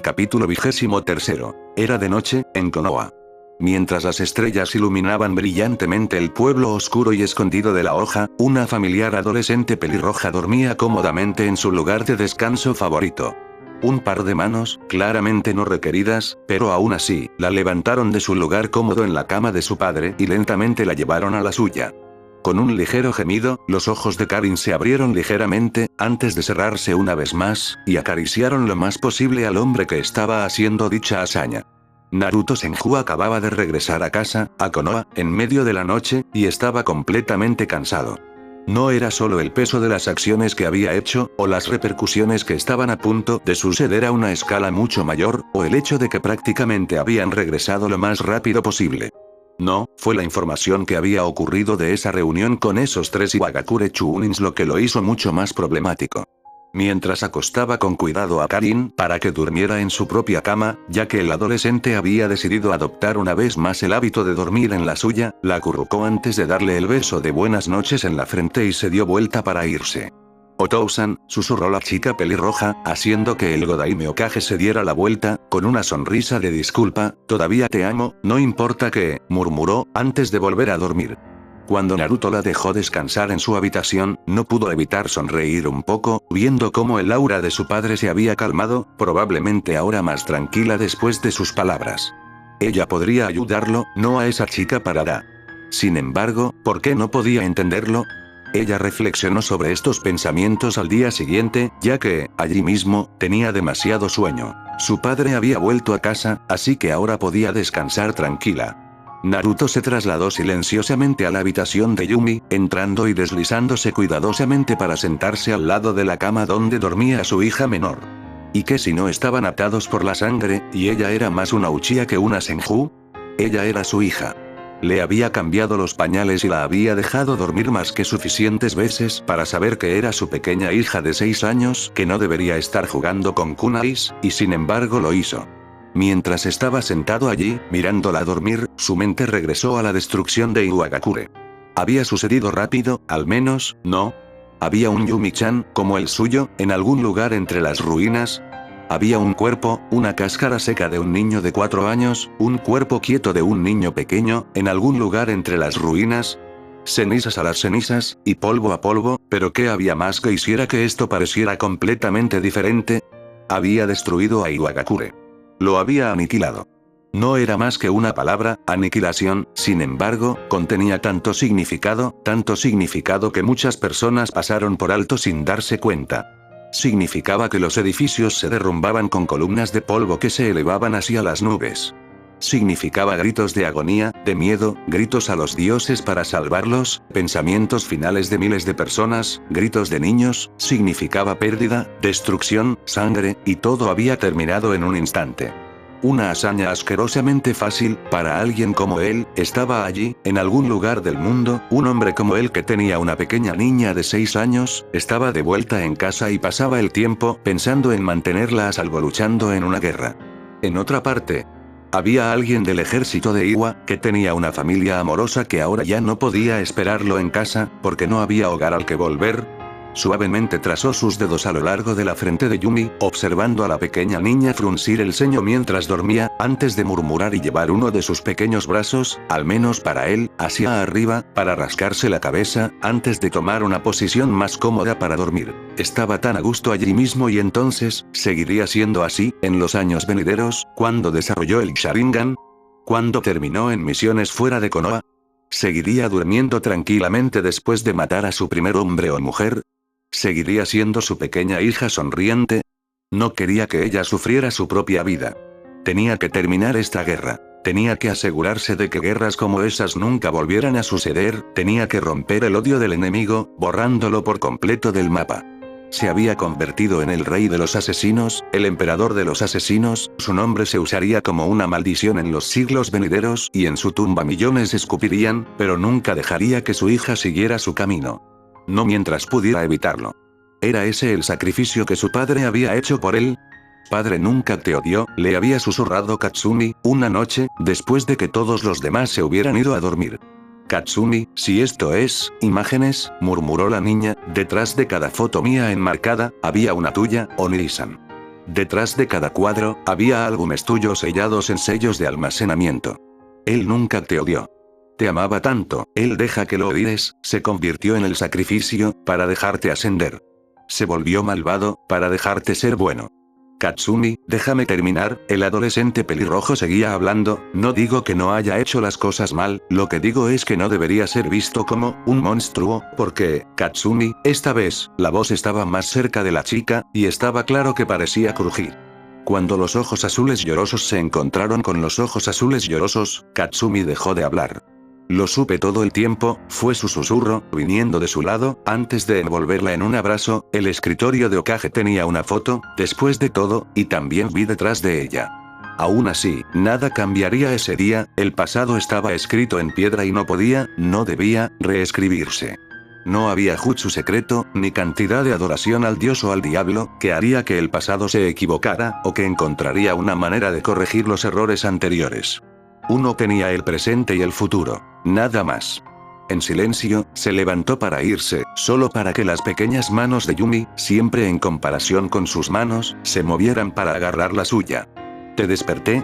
Capítulo 23. Era de noche, en Konoha. Mientras las estrellas iluminaban brillantemente el pueblo oscuro y escondido de la hoja, una familiar adolescente pelirroja dormía cómodamente en su lugar de descanso favorito. Un par de manos, claramente no requeridas, pero aún así, la levantaron de su lugar cómodo en la cama de su padre y lentamente la llevaron a la suya. Con un ligero gemido, los ojos de Karin se abrieron ligeramente, antes de cerrarse una vez más, y acariciaron lo más posible al hombre que estaba haciendo dicha hazaña. Naruto Senju acababa de regresar a casa, a Konoha, en medio de la noche, y estaba completamente cansado. No era solo el peso de las acciones que había hecho, o las repercusiones que estaban a punto de suceder a una escala mucho mayor, o el hecho de que prácticamente habían regresado lo más rápido posible. No, fue la información que había ocurrido de esa reunión con esos tres Iwagakure Chunins lo que lo hizo mucho más problemático. Mientras acostaba con cuidado a Karin para que durmiera en su propia cama, ya que el adolescente había decidido adoptar una vez más el hábito de dormir en la suya, la acurrucó antes de darle el beso de buenas noches en la frente y se dio vuelta para irse. Otou-san, susurró la chica pelirroja, haciendo que el Godaime Okage se diera la vuelta, con una sonrisa de disculpa. Todavía te amo, no importa que, murmuró, antes de volver a dormir. Cuando Naruto la dejó descansar en su habitación, no pudo evitar sonreír un poco, viendo cómo el aura de su padre se había calmado, probablemente ahora más tranquila después de sus palabras. Ella podría ayudarlo, no a esa chica parada. Sin embargo, ¿por qué no podía entenderlo? Ella reflexionó sobre estos pensamientos al día siguiente, ya que, allí mismo, tenía demasiado sueño. Su padre había vuelto a casa, así que ahora podía descansar tranquila. Naruto se trasladó silenciosamente a la habitación de Yumi, entrando y deslizándose cuidadosamente para sentarse al lado de la cama donde dormía su hija menor. ¿Y qué si no estaban atados por la sangre, y ella era más una Uchiha que una Senju? Ella era su hija. Le había cambiado los pañales y la había dejado dormir más que suficientes veces para saber que era su pequeña hija de 6 años que no debería estar jugando con kunais, y sin embargo lo hizo. Mientras estaba sentado allí, mirándola dormir, su mente regresó a la destrucción de Iwagakure. Había sucedido rápido, al menos, ¿no? Había un Yumi-chan, como el suyo, en algún lugar entre las ruinas. Había un cuerpo, una cáscara seca de un niño de 4 años, un cuerpo quieto de un niño pequeño, en algún lugar entre las ruinas. Cenizas a las cenizas, y polvo a polvo, pero ¿qué había más que hiciera que esto pareciera completamente diferente? Había destruido a Iwagakure. Lo había aniquilado. No era más que una palabra, aniquilación, sin embargo, contenía tanto significado que muchas personas pasaron por alto sin darse cuenta. Significaba que los edificios se derrumbaban con columnas de polvo que se elevaban hacia las nubes. Significaba gritos de agonía, de miedo, gritos a los dioses para salvarlos, pensamientos finales de miles de personas, gritos de niños. Significaba pérdida, destrucción, sangre, y todo había terminado en un instante. Una hazaña asquerosamente fácil, para alguien como él. Estaba allí, en algún lugar del mundo, un hombre como él que tenía una pequeña niña de 6 años, estaba de vuelta en casa y pasaba el tiempo pensando en mantenerla a salvo luchando en una guerra. En otra parte, había alguien del ejército de Iwa, que tenía una familia amorosa que ahora ya no podía esperarlo en casa, porque no había hogar al que volver. Suavemente trazó sus dedos a lo largo de la frente de Yumi, observando a la pequeña niña fruncir el ceño mientras dormía, antes de murmurar y llevar uno de sus pequeños brazos, al menos para él, hacia arriba, para rascarse la cabeza, antes de tomar una posición más cómoda para dormir. Estaba tan a gusto allí mismo y entonces, ¿seguiría siendo así, en los años venideros, cuando desarrolló el Sharingan? ¿Cuando terminó en misiones fuera de Konoha? ¿Seguiría durmiendo tranquilamente después de matar a su primer hombre o mujer? ¿Seguiría siendo su pequeña hija sonriente? No quería que ella sufriera su propia vida. Tenía que terminar esta guerra. Tenía que asegurarse de que guerras como esas nunca volvieran a suceder. Tenía que romper el odio del enemigo, borrándolo por completo del mapa. Se había convertido en el rey de los asesinos, el emperador de los asesinos. Su nombre se usaría como una maldición en los siglos venideros, y en su tumba millones escupirían, pero nunca dejaría que su hija siguiera su camino. No mientras pudiera evitarlo. ¿Era ese el sacrificio que su padre había hecho por él? «Padre nunca te odió», le había susurrado Katsumi, una noche, después de que todos los demás se hubieran ido a dormir. «Katsumi, si esto es, imágenes», murmuró la niña, «detrás de cada foto mía enmarcada, había una tuya, Oniri-san». Detrás de cada cuadro, había álbumes tuyos sellados en sellos de almacenamiento. Él nunca te odió. Te amaba tanto, él deja que lo olvides, se convirtió en el sacrificio, para dejarte ascender. Se volvió malvado, para dejarte ser bueno. Katsumi, déjame terminar, el adolescente pelirrojo seguía hablando, no digo que no haya hecho las cosas mal, lo que digo es que no debería ser visto como un monstruo, porque, Katsumi, esta vez, la voz estaba más cerca de la chica, y estaba claro que parecía crujir. Cuando los ojos azules llorosos se encontraron con los ojos azules llorosos, Katsumi dejó de hablar. Lo supe todo el tiempo, fue su susurro, viniendo de su lado, antes de envolverla en un abrazo, el escritorio de Okage tenía una foto, después de todo, y también vi detrás de ella. Aún así, nada cambiaría ese día, el pasado estaba escrito en piedra y no debía, reescribirse. No había jutsu secreto, ni cantidad de adoración al dios o al diablo, que haría que el pasado se equivocara, o que encontraría una manera de corregir los errores anteriores. Uno tenía el presente y el futuro. Nada más. En silencio, se levantó para irse, solo para que las pequeñas manos de Yumi, siempre en comparación con sus manos, se movieran para agarrar la suya. ¿Te desperté?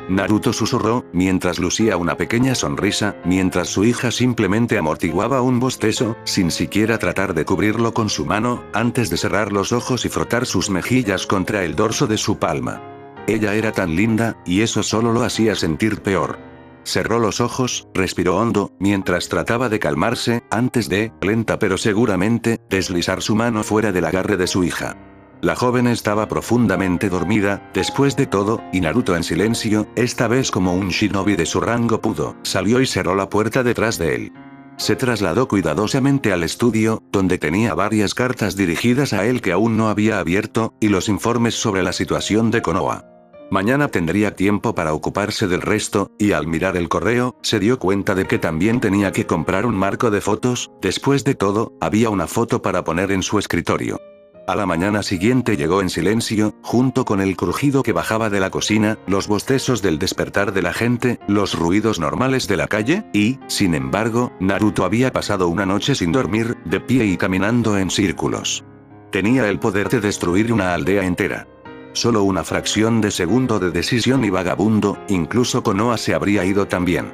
Naruto susurró, mientras lucía una pequeña sonrisa, mientras su hija simplemente amortiguaba un bostezo, sin siquiera tratar de cubrirlo con su mano, antes de cerrar los ojos y frotar sus mejillas contra el dorso de su palma. Ella era tan linda, y eso solo lo hacía sentir peor. Cerró los ojos, respiró hondo, mientras trataba de calmarse, antes de, lenta pero seguramente, deslizar su mano fuera del agarre de su hija. La joven estaba profundamente dormida, después de todo, y Naruto en silencio, esta vez como un shinobi de su rango pudo, salió y cerró la puerta detrás de él. Se trasladó cuidadosamente al estudio, donde tenía varias cartas dirigidas a él que aún no había abierto, y los informes sobre la situación de Konoha. Mañana tendría tiempo para ocuparse del resto, y al mirar el correo, se dio cuenta de que también tenía que comprar un marco de fotos, después de todo, había una foto para poner en su escritorio. A la mañana siguiente llegó en silencio, junto con el crujido que bajaba de la cocina, los bostezos del despertar de la gente, los ruidos normales de la calle, y, sin embargo, Naruto había pasado una noche sin dormir, de pie y caminando en círculos. Tenía el poder de destruir una aldea entera. Solo una fracción de segundo de decisión y vagabundo, incluso Konoha se habría ido también.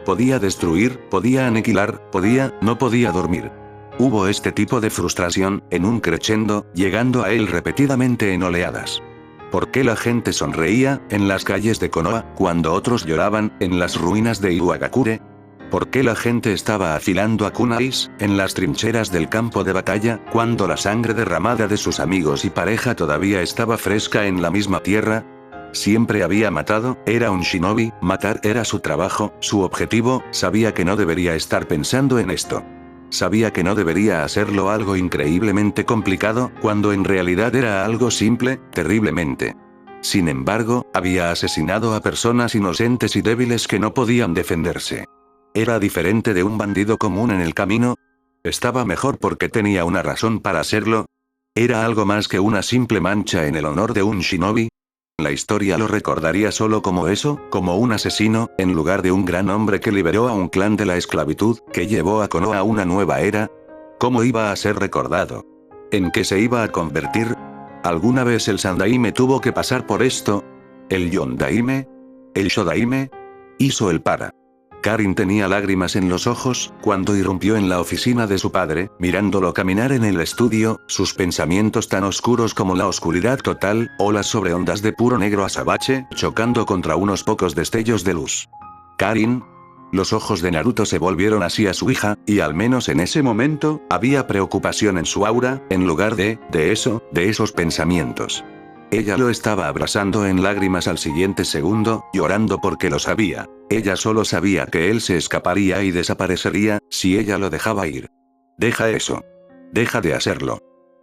Podía destruir, podía aniquilar, no podía dormir. Hubo este tipo de frustración, en un crescendo, llegando a él repetidamente en oleadas. ¿Por qué la gente sonreía, en las calles de Konoha, cuando otros lloraban, en las ruinas de Iwagakure? ¿Por qué la gente estaba afilando a kunais, en las trincheras del campo de batalla, cuando la sangre derramada de sus amigos y pareja todavía estaba fresca en la misma tierra? Siempre había matado, era un shinobi, matar era su trabajo, su objetivo, sabía que no debería estar pensando en esto. Sabía que no debería hacerlo algo increíblemente complicado, cuando en realidad era algo simple, terriblemente. Sin embargo, había asesinado a personas inocentes y débiles que no podían defenderse. ¿Era diferente de un bandido común en el camino? ¿Estaba mejor porque tenía una razón para hacerlo? ¿Era algo más que una simple mancha en el honor de un shinobi? La historia lo recordaría solo como eso, como un asesino, en lugar de un gran hombre que liberó a un clan de la esclavitud, que llevó a Konoha a una nueva era. ¿Cómo iba a ser recordado? ¿En qué se iba a convertir? ¿Alguna vez el Sandaime tuvo que pasar por esto? ¿El Yondaime? ¿El Shodaime? Hizo el para. Karin tenía lágrimas en los ojos, cuando irrumpió en la oficina de su padre, mirándolo caminar en el estudio, sus pensamientos tan oscuros como la oscuridad total, olas sobre ondas de puro negro azabache, chocando contra unos pocos destellos de luz. Karin. Los ojos de Naruto se volvieron hacia su hija, y al menos en ese momento, había preocupación en su aura, en lugar de esos pensamientos. Ella lo estaba abrazando en lágrimas al siguiente segundo, llorando porque lo sabía. Ella solo sabía que él se escaparía y desaparecería, si ella lo dejaba ir. Deja eso. Deja de hacerlo.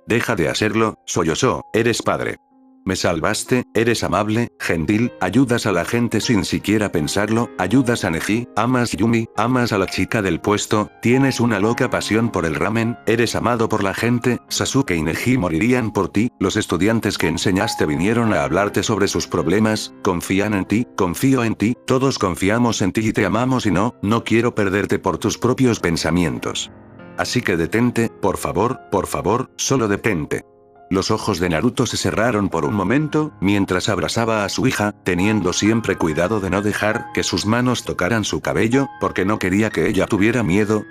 Deja de hacerlo, sollozó, eres padre. Me salvaste, eres amable, gentil, ayudas a la gente sin siquiera pensarlo, ayudas a Neji, amas Yumi, amas a la chica del puesto, tienes una loca pasión por el ramen, eres amado por la gente, Sasuke y Neji morirían por ti, los estudiantes que enseñaste vinieron a hablarte sobre sus problemas, confían en ti, confío en ti, todos confiamos en ti y te amamos y no quiero perderte por tus propios pensamientos. Así que detente, por favor, solo detente. Los ojos de Naruto se cerraron por un momento, mientras abrazaba a su hija, teniendo siempre cuidado de no dejar que sus manos tocaran su cabello, porque no quería que ella tuviera miedo,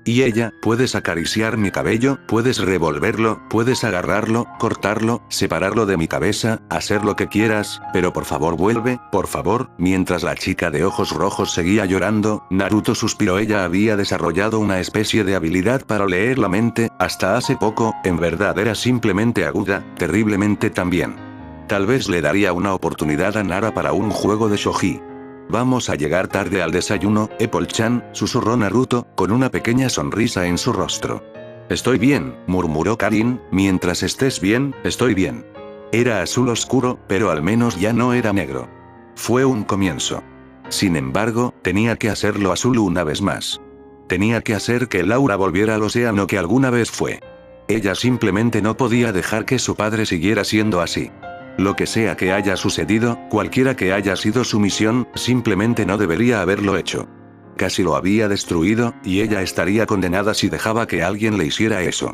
y ella, puedes acariciar mi cabello, puedes revolverlo, puedes agarrarlo, cortarlo, separarlo de mi cabeza, hacer lo que quieras, pero por favor vuelve, por favor. Mientras la chica de ojos rojos seguía llorando, Naruto suspiró. Ella había desarrollado una especie de habilidad para leer la mente, hasta hace poco, en verdad era simplemente aguda, terriblemente también. Tal vez le daría una oportunidad a Nara para un juego de shogi. Vamos a llegar tarde al desayuno, Apple-chan, susurró Naruto, con una pequeña sonrisa en su rostro. Estoy bien, murmuró Karin, mientras estés bien, estoy bien. Era azul oscuro, pero al menos ya no era negro. Fue un comienzo. Sin embargo, tenía que hacerlo azul una vez más. Tenía que hacer que Laura volviera al océano que alguna vez fue. Ella simplemente no podía dejar que su padre siguiera siendo así. Lo que sea que haya sucedido, cualquiera que haya sido su misión, simplemente no debería haberlo hecho. Casi lo había destruido, y ella estaría condenada si dejaba que alguien le hiciera eso.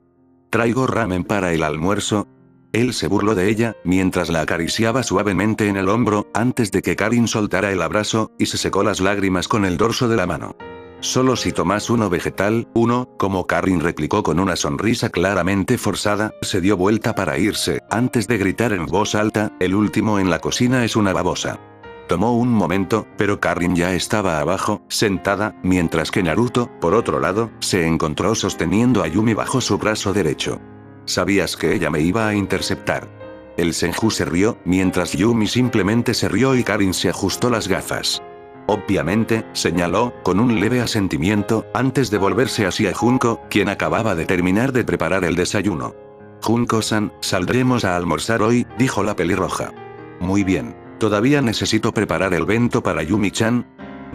¿Traigo ramen para el almuerzo? Él se burló de ella, mientras la acariciaba suavemente en el hombro, antes de que Karin soltara el abrazo, y se secó las lágrimas con el dorso de la mano. Solo si tomas uno vegetal, como Karin replicó con una sonrisa claramente forzada, se dio vuelta para irse, antes de gritar en voz alta, el último en la cocina es una babosa. Tomó un momento, pero Karin ya estaba abajo, sentada, mientras que Naruto, por otro lado, se encontró sosteniendo a Yumi bajo su brazo derecho. Sabías que ella me iba a interceptar. El Senju se rió, mientras Yumi simplemente se rió y Karin se ajustó las gafas. Obviamente, señaló, con un leve asentimiento, antes de volverse hacia Junko, quien acababa de terminar de preparar el desayuno. Junko-san, saldremos a almorzar hoy, dijo la pelirroja. Muy bien. ¿Todavía necesito preparar el bento para Yumi-chan?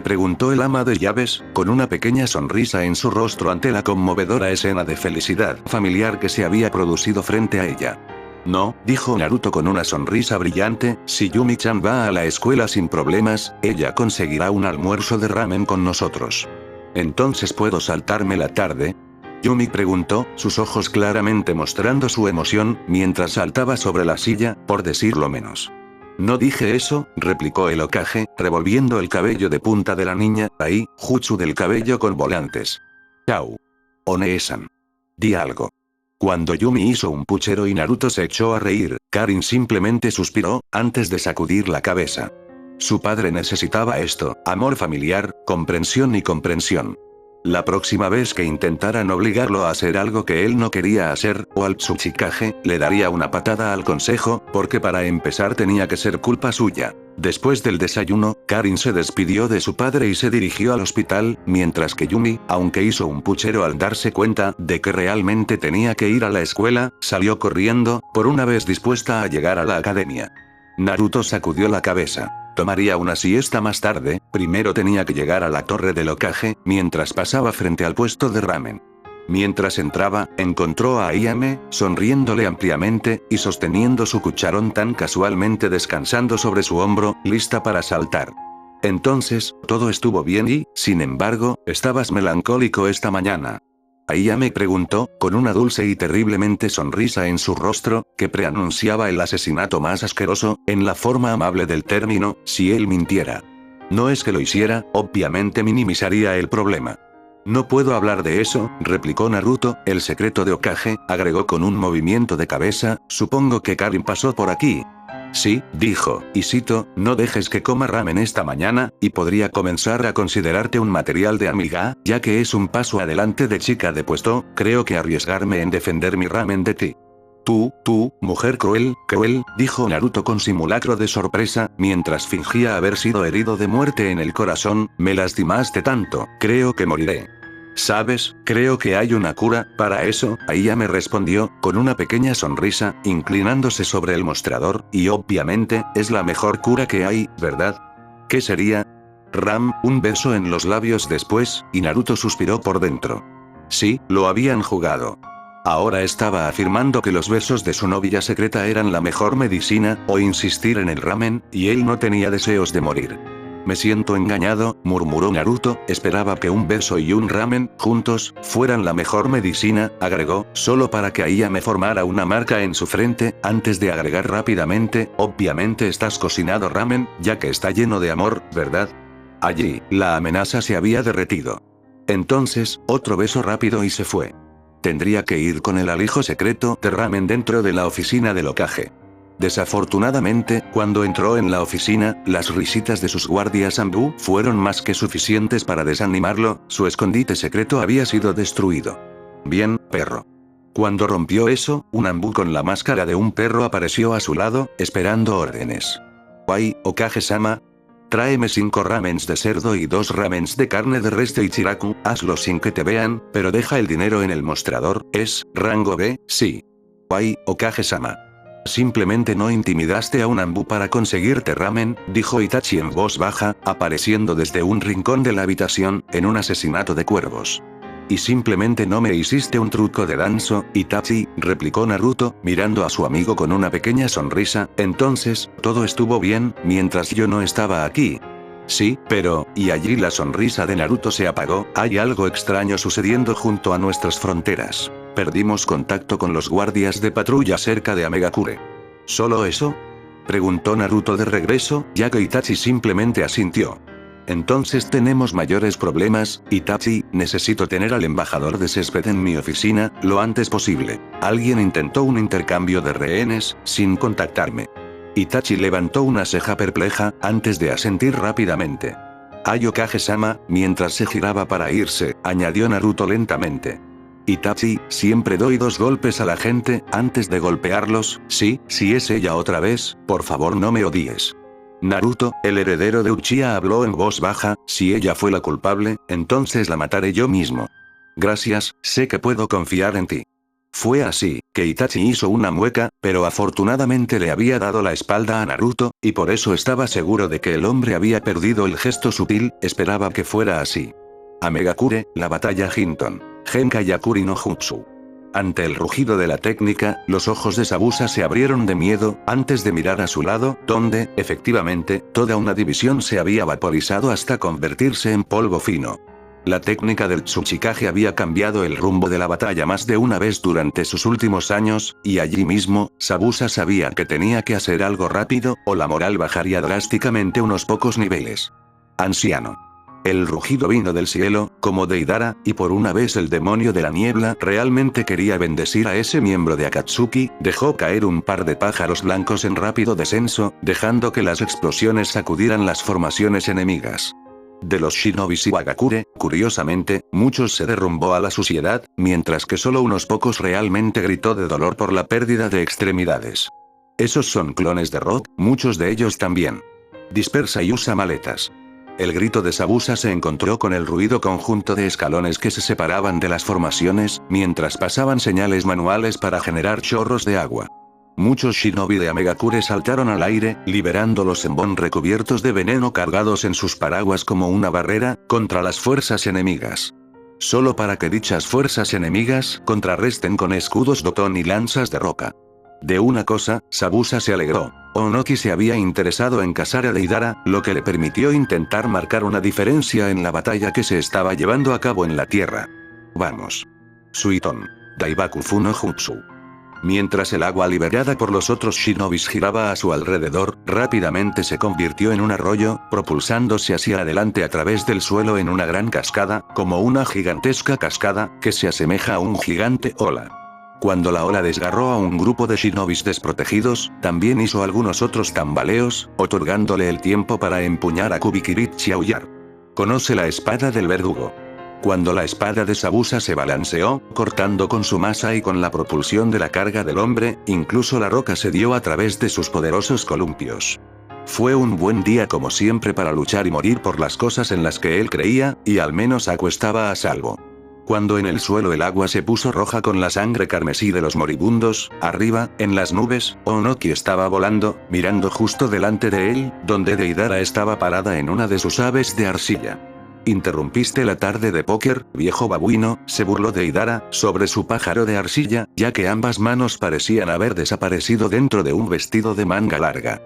Preguntó el ama de llaves, con una pequeña sonrisa en su rostro ante la conmovedora escena de felicidad familiar que se había producido frente a ella. No, dijo Naruto con una sonrisa brillante, si Yumi-chan va a la escuela sin problemas, ella conseguirá un almuerzo de ramen con nosotros. ¿Entonces puedo saltarme la tarde? Yumi preguntó, sus ojos claramente mostrando su emoción, mientras saltaba sobre la silla, por decirlo menos. No dije eso, replicó el Hokage, revolviendo el cabello de punta de la niña, ahí, jutsu del cabello con volantes. Chao. One-san. Di algo. Cuando Yumi hizo un puchero y Naruto se echó a reír, Karin simplemente suspiró, antes de sacudir la cabeza. Su padre necesitaba esto, amor familiar, comprensión y comprensión. La próxima vez que intentaran obligarlo a hacer algo que él no quería hacer, o al Tsuchikage, le daría una patada al consejo, porque para empezar tenía que ser culpa suya. Después del desayuno, Karin se despidió de su padre y se dirigió al hospital, mientras que Yumi, aunque hizo un puchero al darse cuenta de que realmente tenía que ir a la escuela, salió corriendo, por una vez dispuesta a llegar a la academia. Naruto sacudió la cabeza. Tomaría una siesta más tarde, primero tenía que llegar a la torre del Hokage, mientras pasaba frente al puesto de ramen. Mientras entraba, encontró a Ayame, sonriéndole ampliamente, y sosteniendo su cucharón tan casualmente descansando sobre su hombro, lista para saltar. Entonces, todo estuvo bien y, sin embargo, estabas melancólico esta mañana. Ayame preguntó, con una dulce y terriblemente sonrisa en su rostro, que preanunciaba el asesinato más asqueroso, en la forma amable del término, si él mintiera. No es que lo hiciera, obviamente minimizaría el problema. No puedo hablar de eso, replicó Naruto, el secreto de Hokage, agregó con un movimiento de cabeza, supongo que Karin pasó por aquí. Sí, dijo, y cito, no dejes que coma ramen esta mañana, y podría comenzar a considerarte un material de amiga, ya que es un paso adelante de chica de puesto, creo que arriesgarme en defender mi ramen de ti. Tú, mujer cruel, dijo Naruto con simulacro de sorpresa, mientras fingía haber sido herido de muerte en el corazón, me lastimaste tanto, creo que moriré. ¿Sabes? Creo que hay una cura para eso, Ayame respondió, con una pequeña sonrisa, inclinándose sobre el mostrador, y obviamente, es la mejor cura que hay, ¿verdad? ¿Qué sería? Un beso en los labios después, y Naruto suspiró por dentro. Sí, lo habían jugado. Ahora estaba afirmando que los besos de su novia secreta eran la mejor medicina, o insistir en el ramen, y él no tenía deseos de morir. Me siento engañado, murmuró Naruto, esperaba que un beso y un ramen, juntos, fueran la mejor medicina, agregó, solo para que Aya me formara una marca en su frente, antes de agregar rápidamente, obviamente estás cocinado ramen, ya que está lleno de amor, ¿verdad? Allí, la amenaza se había derretido. Entonces, otro beso rápido y se fue. Tendría que ir con el alijo secreto de ramen dentro de la oficina del Hokage. Desafortunadamente, cuando entró en la oficina, las risitas de sus guardias Anbu fueron más que suficientes para desanimarlo, su escondite secreto había sido destruido. Bien, perro. Cuando rompió eso, un Anbu con la máscara de un perro apareció a su lado, esperando órdenes. «Ay, Hokage-sama. Tráeme 5 ramens de cerdo y 2 ramens de carne de res de Ichiraku, hazlo sin que te vean, pero deja el dinero en el mostrador, es, rango B, sí. Ay, Hokage-sama. Simplemente no intimidaste a un Anbu para conseguirte ramen», dijo Itachi en voz baja, apareciendo desde un rincón de la habitación, en un asesinato de cuervos. «Y simplemente no me hiciste un truco de danzo, Itachi», replicó Naruto, mirando a su amigo con una pequeña sonrisa, «entonces, todo estuvo bien, mientras yo no estaba aquí». «Sí, pero», y allí la sonrisa de Naruto se apagó, «hay algo extraño sucediendo junto a nuestras fronteras. Perdimos contacto con los guardias de patrulla cerca de Amegakure». ¿Solo eso?, preguntó Naruto de regreso, ya que Itachi simplemente asintió. «Entonces tenemos mayores problemas, Itachi, necesito tener al embajador de césped en mi oficina, lo antes posible. Alguien intentó un intercambio de rehenes, sin contactarme». Itachi levantó una ceja perpleja, antes de asentir rápidamente. «Ay, Hokage-sama», mientras se giraba para irse, añadió Naruto lentamente. «Itachi, siempre doy 2 golpes a la gente, antes de golpearlos, sí, si es ella otra vez, por favor no me odies». Naruto, el heredero de Uchiha habló en voz baja, «si ella fue la culpable, entonces la mataré yo mismo». «Gracias, sé que puedo confiar en ti». Fue así, que Itachi hizo una mueca, pero afortunadamente le había dado la espalda a Naruto, y por eso estaba seguro de que el hombre había perdido el gesto sutil, esperaba que fuera así. Amegakure, la batalla Hinton. Genkayakuri no Jutsu. Ante el rugido de la técnica, los ojos de Sabusa se abrieron de miedo, antes de mirar a su lado, donde, efectivamente, toda una división se había vaporizado hasta convertirse en polvo fino. La técnica del Tsuchikage había cambiado el rumbo de la batalla más de una vez durante sus últimos años, y allí mismo, Sabusa sabía que tenía que hacer algo rápido, o la moral bajaría drásticamente unos pocos niveles. Anciano. El rugido vino del cielo, como de Idara, y por una vez el demonio de la niebla realmente quería bendecir a ese miembro de Akatsuki, dejó caer un par de pájaros blancos en rápido descenso, dejando que las explosiones sacudieran las formaciones enemigas. De los shinobis Iwagakure, curiosamente, muchos se derrumbó a la suciedad, mientras que solo unos pocos realmente gritó de dolor por la pérdida de extremidades. Esos son clones de Rock, muchos de ellos también. Dispersa y usa maletas. El grito de Sabusa se encontró con el ruido conjunto de escalones que se separaban de las formaciones, mientras pasaban señales manuales para generar chorros de agua. Muchos shinobi de Amegakure saltaron al aire, liberando los embón recubiertos de veneno cargados en sus paraguas como una barrera, contra las fuerzas enemigas. Solo para que dichas fuerzas enemigas contrarresten con escudos Doton y lanzas de roca. De una cosa, Sabusa se alegró. Onoki se había interesado en cazar a Deidara, lo que le permitió intentar marcar una diferencia en la batalla que se estaba llevando a cabo en la tierra. Vamos. Suiton. Daibaku Fu no Jutsu. Mientras el agua liberada por los otros shinobis giraba a su alrededor, rápidamente se convirtió en un arroyo, propulsándose hacia adelante a través del suelo en una gran cascada, como una gigantesca cascada, que se asemeja a un gigante ola. Cuando la ola desgarró a un grupo de shinobis desprotegidos, también hizo algunos otros tambaleos, otorgándole el tiempo para empuñar a Kubikirichi y aullar. Conoce la espada del verdugo. Cuando la espada de Sabusa se balanceó, cortando con su masa y con la propulsión de la carga del hombre, incluso la roca se dio a través de sus poderosos columpios. Fue un buen día como siempre para luchar y morir por las cosas en las que él creía, y al menos Aku estaba a salvo. Cuando en el suelo el agua se puso roja con la sangre carmesí de los moribundos, arriba, en las nubes, Onoki estaba volando, mirando justo delante de él, donde Deidara estaba parada en una de sus aves de arcilla. «Interrumpiste la tarde de póker, viejo babuino», se burló Deidara, sobre su pájaro de arcilla, ya que ambas manos parecían haber desaparecido dentro de un vestido de manga larga.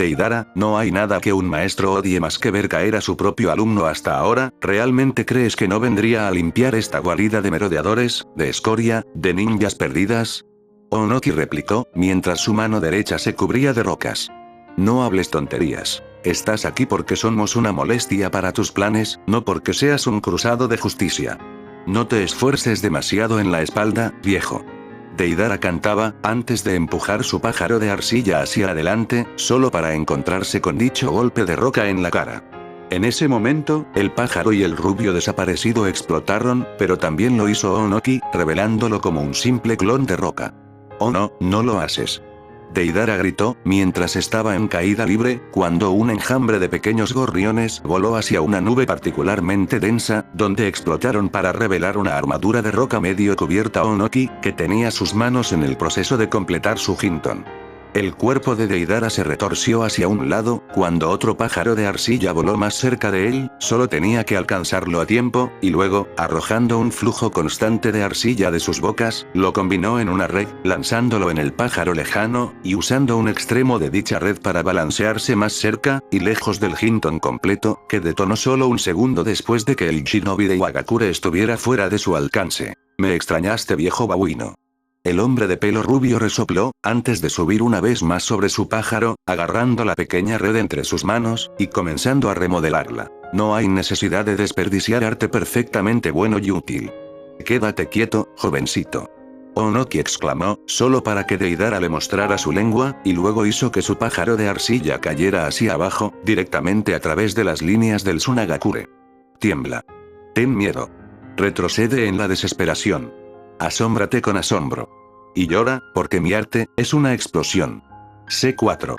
Deidara, no hay nada que un maestro odie más que ver caer a su propio alumno hasta ahora. ¿Realmente crees que no vendría a limpiar esta guarida de merodeadores, de escoria, de ninjas perdidas? Onoki replicó, mientras su mano derecha se cubría de rocas. No hables tonterías. Estás aquí porque somos una molestia para tus planes, no porque seas un cruzado de justicia. No te esfuerces demasiado en la espalda, viejo. Deidara cantaba, antes de empujar su pájaro de arcilla hacia adelante, solo para encontrarse con dicho golpe de roca en la cara. En ese momento, el pájaro y el rubio desaparecido explotaron, pero también lo hizo Onoki, revelándolo como un simple clon de roca. Oh no, no lo haces. Deidara gritó, mientras estaba en caída libre, cuando un enjambre de pequeños gorriones voló hacia una nube particularmente densa, donde explotaron para revelar una armadura de roca medio cubierta a Onoki, que tenía sus manos en el proceso de completar su Hinton. El cuerpo de Deidara se retorció hacia un lado, cuando otro pájaro de arcilla voló más cerca de él, solo tenía que alcanzarlo a tiempo, y luego, arrojando un flujo constante de arcilla de sus bocas, lo combinó en una red, lanzándolo en el pájaro lejano, y usando un extremo de dicha red para balancearse más cerca, y lejos del Hinton completo, que detonó solo un segundo después de que el shinobi de Iwagakure estuviera fuera de su alcance. Me extrañaste, viejo babuino. El hombre de pelo rubio resopló, antes de subir una vez más sobre su pájaro, agarrando la pequeña red entre sus manos, y comenzando a remodelarla. No hay necesidad de desperdiciar arte perfectamente bueno y útil. Quédate quieto, jovencito. Onoki exclamó, solo para que Deidara le mostrara su lengua, y luego hizo que su pájaro de arcilla cayera hacia abajo, directamente a través de las líneas del Tsunagakure. Tiembla. Ten miedo. Retrocede en la desesperación. Asómbrate con asombro. Y llora, porque mi arte es una explosión. C4.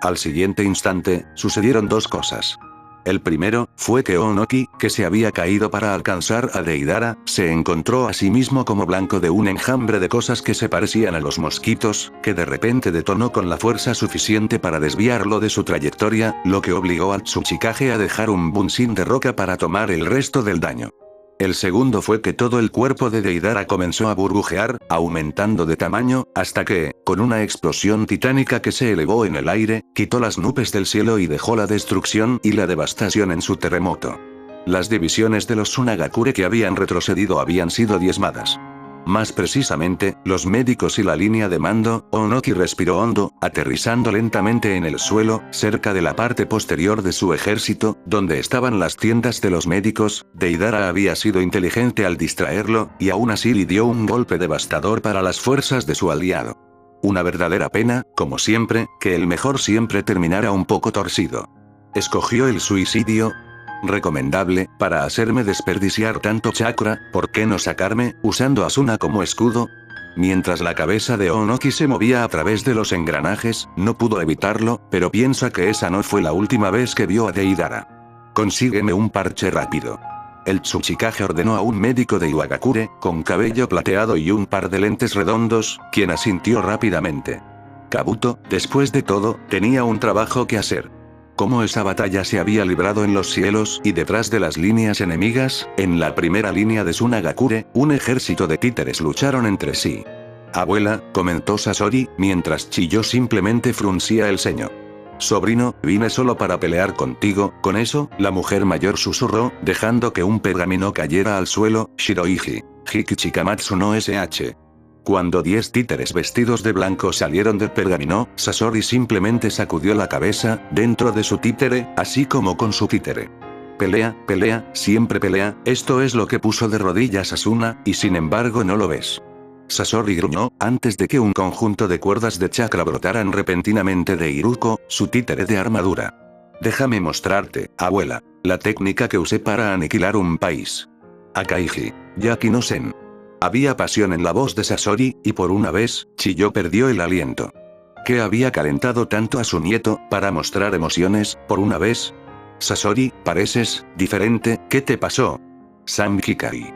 Al siguiente instante, sucedieron dos cosas. El primero, fue que Onoki, que se había caído para alcanzar a Deidara, se encontró a sí mismo como blanco de un enjambre de cosas que se parecían a los mosquitos, que de repente detonó con la fuerza suficiente para desviarlo de su trayectoria, lo que obligó al Tsuchikage a dejar un bunsin de roca para tomar el resto del daño. El segundo fue que todo el cuerpo de Deidara comenzó a burbujear, aumentando de tamaño, hasta que, con una explosión titánica que se elevó en el aire, quitó las nubes del cielo y dejó la destrucción y la devastación en su terremoto. Las divisiones de los Tsunagakure que habían retrocedido habían sido diezmadas. Más precisamente, los médicos y la línea de mando. Onoki respiró hondo, aterrizando lentamente en el suelo, cerca de la parte posterior de su ejército, donde estaban las tiendas de los médicos. Deidara había sido inteligente al distraerlo, y aún así le dio un golpe devastador para las fuerzas de su aliado. Una verdadera pena, como siempre, que el mejor siempre terminara un poco torcido. ¿Escogió el suicidio? Recomendable, para hacerme desperdiciar tanto chakra, ¿por qué no sacarme, usando Asuna como escudo? Mientras la cabeza de Onoki se movía a través de los engranajes, no pudo evitarlo, pero piensa que esa no fue la última vez que vio a Deidara. Consígueme un parche rápido. El Tsuchikage ordenó a un médico de Iwagakure, con cabello plateado y un par de lentes redondos, quien asintió rápidamente. Kabuto, después de todo, tenía un trabajo que hacer. Como esa batalla se había librado en los cielos y detrás de las líneas enemigas, en la primera línea de Tsunagakure, un ejército de títeres lucharon entre sí. Abuela, comentó Sasori, mientras Chiyo simplemente fruncía el ceño. Sobrino, vine solo para pelear contigo. Con eso, la mujer mayor susurró, dejando que un pergamino cayera al suelo. Shirohige. Hiki Chikamatsu no SH. Cuando 10 títeres vestidos de blanco salieron del pergamino, Sasori simplemente sacudió la cabeza, dentro de su títere, así como con su títere. Pelea, pelea, siempre pelea, esto es lo que puso de rodillas Asuna, y sin embargo no lo ves. Sasori gruñó, antes de que un conjunto de cuerdas de chakra brotaran repentinamente de Iruko, su títere de armadura. Déjame mostrarte, abuela, la técnica que usé para aniquilar un país. Akaiji. Yaki no Sen. Había pasión en la voz de Sasori, y por una vez, Chiyo perdió el aliento. ¿Qué había calentado tanto a su nieto, para mostrar emociones, por una vez? Sasori, pareces diferente, ¿qué te pasó? Sam Hikari.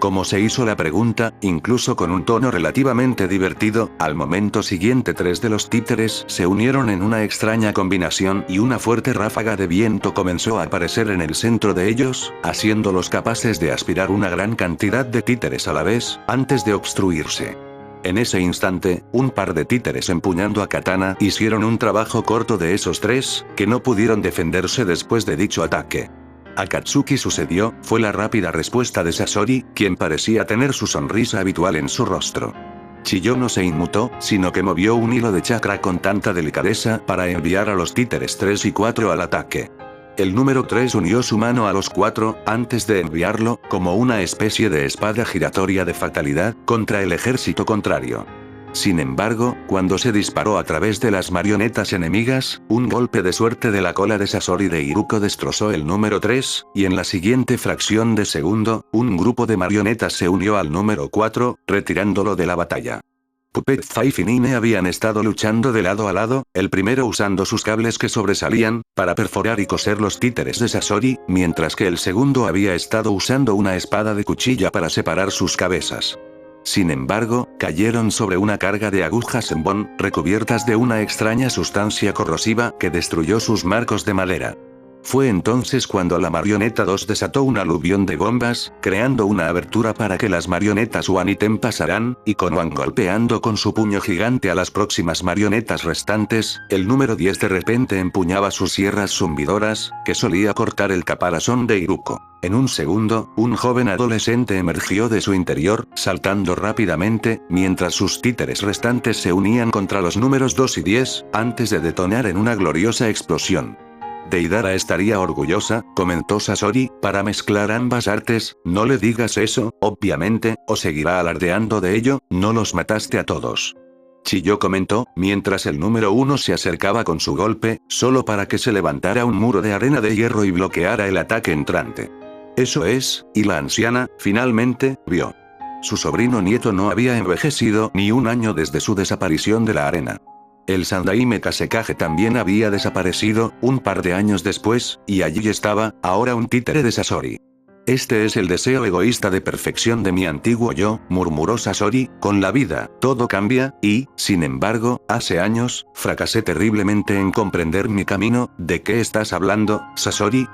Como se hizo la pregunta, incluso con un tono relativamente divertido, al momento siguiente 3 de los títeres se unieron en una extraña combinación y una fuerte ráfaga de viento comenzó a aparecer en el centro de ellos, haciéndolos capaces de aspirar una gran cantidad de títeres a la vez, antes de obstruirse. En ese instante, un par de títeres empuñando a katana hicieron un trabajo corto de esos tres, que no pudieron defenderse después de dicho ataque. Akatsuki sucedió, fue la rápida respuesta de Sasori, quien parecía tener su sonrisa habitual en su rostro. Chiyo no se inmutó, sino que movió un hilo de chakra con tanta delicadeza para enviar a los títeres 3 y 4 al ataque. El número 3 unió su mano a los 4, antes de enviarlo, como una especie de espada giratoria de fatalidad, contra el ejército contrario. Sin embargo, cuando se disparó a través de las marionetas enemigas, un golpe de suerte de la cola de Sasori de Iruko destrozó el número 3, y en la siguiente fracción de segundo, un grupo de marionetas se unió al número 4, retirándolo de la batalla. Puppet 5 y Nine habían estado luchando de lado a lado, el primero usando sus cables que sobresalían, para perforar y coser los títeres de Sasori, mientras que el segundo había estado usando una espada de cuchilla para separar sus cabezas. Sin embargo, cayeron sobre una carga de agujas en bon, recubiertas de una extraña sustancia corrosiva que destruyó sus marcos de madera. Fue entonces cuando la marioneta 2 desató un aluvión de bombas, creando una abertura para que las marionetas 1 y 10 pasaran, y con Wan golpeando con su puño gigante a las próximas marionetas restantes, el número 10 de repente empuñaba sus sierras zumbidoras, que solía cortar el caparazón de Iruko. En un segundo, un joven adolescente emergió de su interior, saltando rápidamente, mientras sus títeres restantes se unían contra los números 2 y 10, antes de detonar en una gloriosa explosión. Deidara estaría orgullosa, comentó Sasori, para mezclar ambas artes, no le digas eso, obviamente, o seguirá alardeando de ello, no los mataste a todos. Chiyo comentó, mientras el número 1 se acercaba con su golpe, solo para que se levantara un muro de arena de hierro y bloqueara el ataque entrante. Eso es, y la anciana, finalmente, vio. Su sobrino nieto no había envejecido ni un año desde su desaparición de la arena. El Sandaime Kasekage también había desaparecido, un par de años después, y allí estaba, ahora un títere de Sasori. Este es el deseo egoísta de perfección de mi antiguo yo, murmuró Sasori, con la vida, todo cambia, y, sin embargo, hace años, fracasé terriblemente en comprender mi camino, ¿de qué estás hablando, Sasori?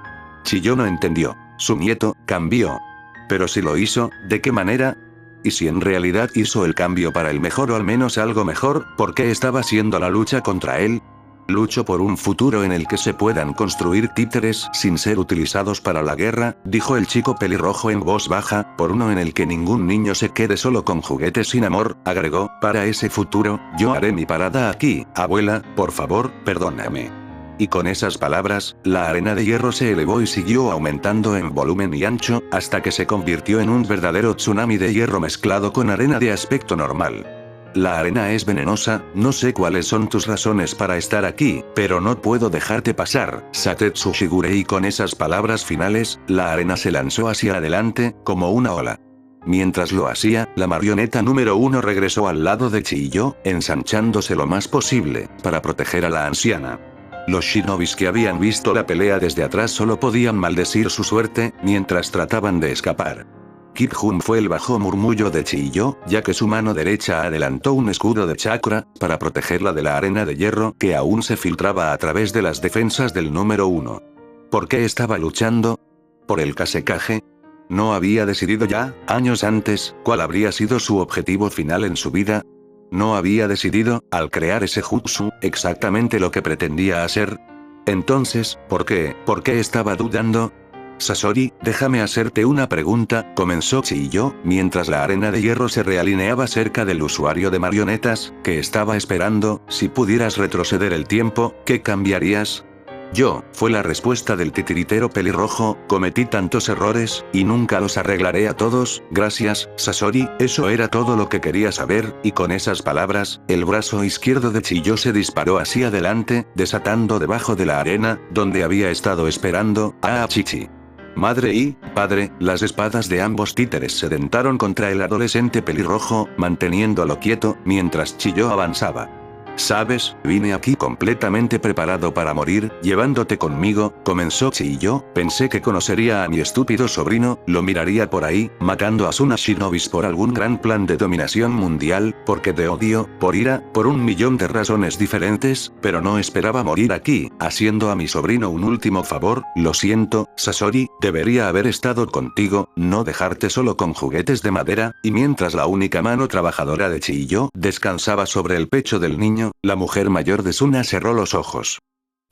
Chiyo no entendió. Su nieto, cambió. Pero si lo hizo, ¿de qué manera? Y si en realidad hizo el cambio para el mejor o al menos algo mejor, ¿por qué estaba haciendo la lucha contra él? Lucho por un futuro en el que se puedan construir títeres sin ser utilizados para la guerra, dijo el chico pelirrojo en voz baja, por uno en el que ningún niño se quede solo con juguetes sin amor, agregó, para ese futuro, yo haré mi parada aquí, abuela, por favor, perdóname. Y con esas palabras, la arena de hierro se elevó y siguió aumentando en volumen y ancho, hasta que se convirtió en un verdadero tsunami de hierro mezclado con arena de aspecto normal. La arena es venenosa, no sé cuáles son tus razones para estar aquí, pero no puedo dejarte pasar, Satetsu Shigure, y con esas palabras finales, la arena se lanzó hacia adelante, como una ola. Mientras lo hacía, la marioneta número 1 regresó al lado de Chiyo, ensanchándose lo más posible, para proteger a la anciana. Los shinobis que habían visto la pelea desde atrás solo podían maldecir su suerte, mientras trataban de escapar. Kip Jun fue el bajo murmullo de Chiyo, ya que su mano derecha adelantó un escudo de chakra, para protegerla de la arena de hierro que aún se filtraba a través de las defensas del número 1. ¿Por qué estaba luchando? ¿Por el Kasekage? ¿No había decidido ya, años antes, cuál habría sido su objetivo final en su vida? ¿No había decidido, al crear ese jutsu, exactamente lo que pretendía hacer? Entonces, ¿por qué estaba dudando? Sasori, déjame hacerte una pregunta, comenzó Chiyo, mientras la arena de hierro se realineaba cerca del usuario de marionetas, que estaba esperando, si pudieras retroceder el tiempo, ¿qué cambiarías? Yo, fue la respuesta del titiritero pelirrojo, cometí tantos errores, y nunca los arreglaré a todos, gracias, Sasori, eso era todo lo que quería saber, y con esas palabras, el brazo izquierdo de Chiyo se disparó hacia adelante, desatando debajo de la arena, donde había estado esperando, a Achichi. Madre y padre, las espadas de ambos títeres se dentaron contra el adolescente pelirrojo, manteniéndolo quieto, mientras Chiyo avanzaba. Sabes, vine aquí completamente preparado para morir, llevándote conmigo, comenzó Chiyo. Pensé que conocería a mi estúpido sobrino, lo miraría por ahí, matando a Suna Shinobis por algún gran plan de dominación mundial, porque te odio, por ira, por un millón de razones diferentes, pero no esperaba morir aquí, haciendo a mi sobrino un último favor. Lo siento, Sasori, debería haber estado contigo, no dejarte solo con juguetes de madera, y mientras la única mano trabajadora de Chiyo descansaba sobre el pecho del niño, la mujer mayor de Suna cerró los ojos.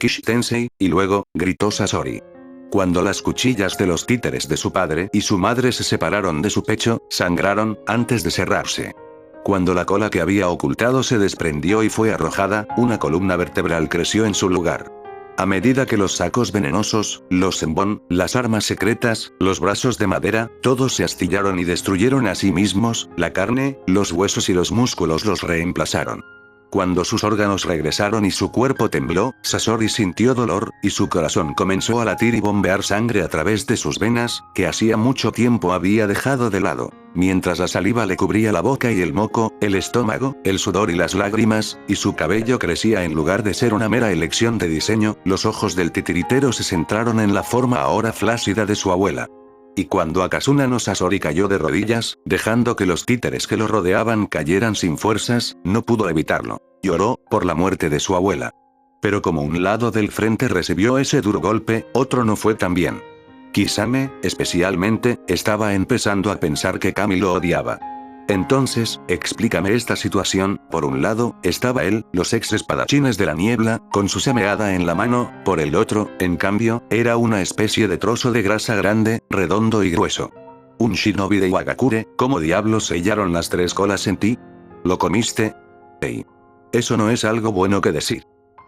Kishi-tensei, y luego, gritó Sasori. Cuando las cuchillas de los títeres de su padre y su madre se separaron de su pecho, sangraron, antes de cerrarse. Cuando la cola que había ocultado se desprendió y fue arrojada, una columna vertebral creció en su lugar. A medida que los sacos venenosos, los senbon, las armas secretas, los brazos de madera, todos se astillaron y destruyeron a sí mismos, la carne, los huesos y los músculos los reemplazaron. Cuando sus órganos regresaron y su cuerpo tembló, Sasori sintió dolor, y su corazón comenzó a latir y bombear sangre a través de sus venas, que hacía mucho tiempo había dejado de lado. Mientras la saliva le cubría la boca y el moco, el estómago, el sudor y las lágrimas, y su cabello crecía en lugar de ser una mera elección de diseño, los ojos del titiritero se centraron en la forma ahora flácida de su abuela. Y cuando Akasuna no Sasori cayó de rodillas, dejando que los títeres que lo rodeaban cayeran sin fuerzas, no pudo evitarlo. Lloró, por la muerte de su abuela. Pero como un lado del frente recibió ese duro golpe, otro no fue tan bien. Kisame, especialmente, estaba empezando a pensar que Kami lo odiaba. Entonces, explícame esta situación. Por un lado, estaba él, los ex espadachines de la niebla, con su sameada en la mano, por el otro, en cambio, era una especie de trozo de grasa grande, redondo y grueso. Un shinobi de Iwagakure, ¿cómo diablos sellaron las tres colas en ti? ¿Lo comiste? Hey. Eso no es algo bueno que decir.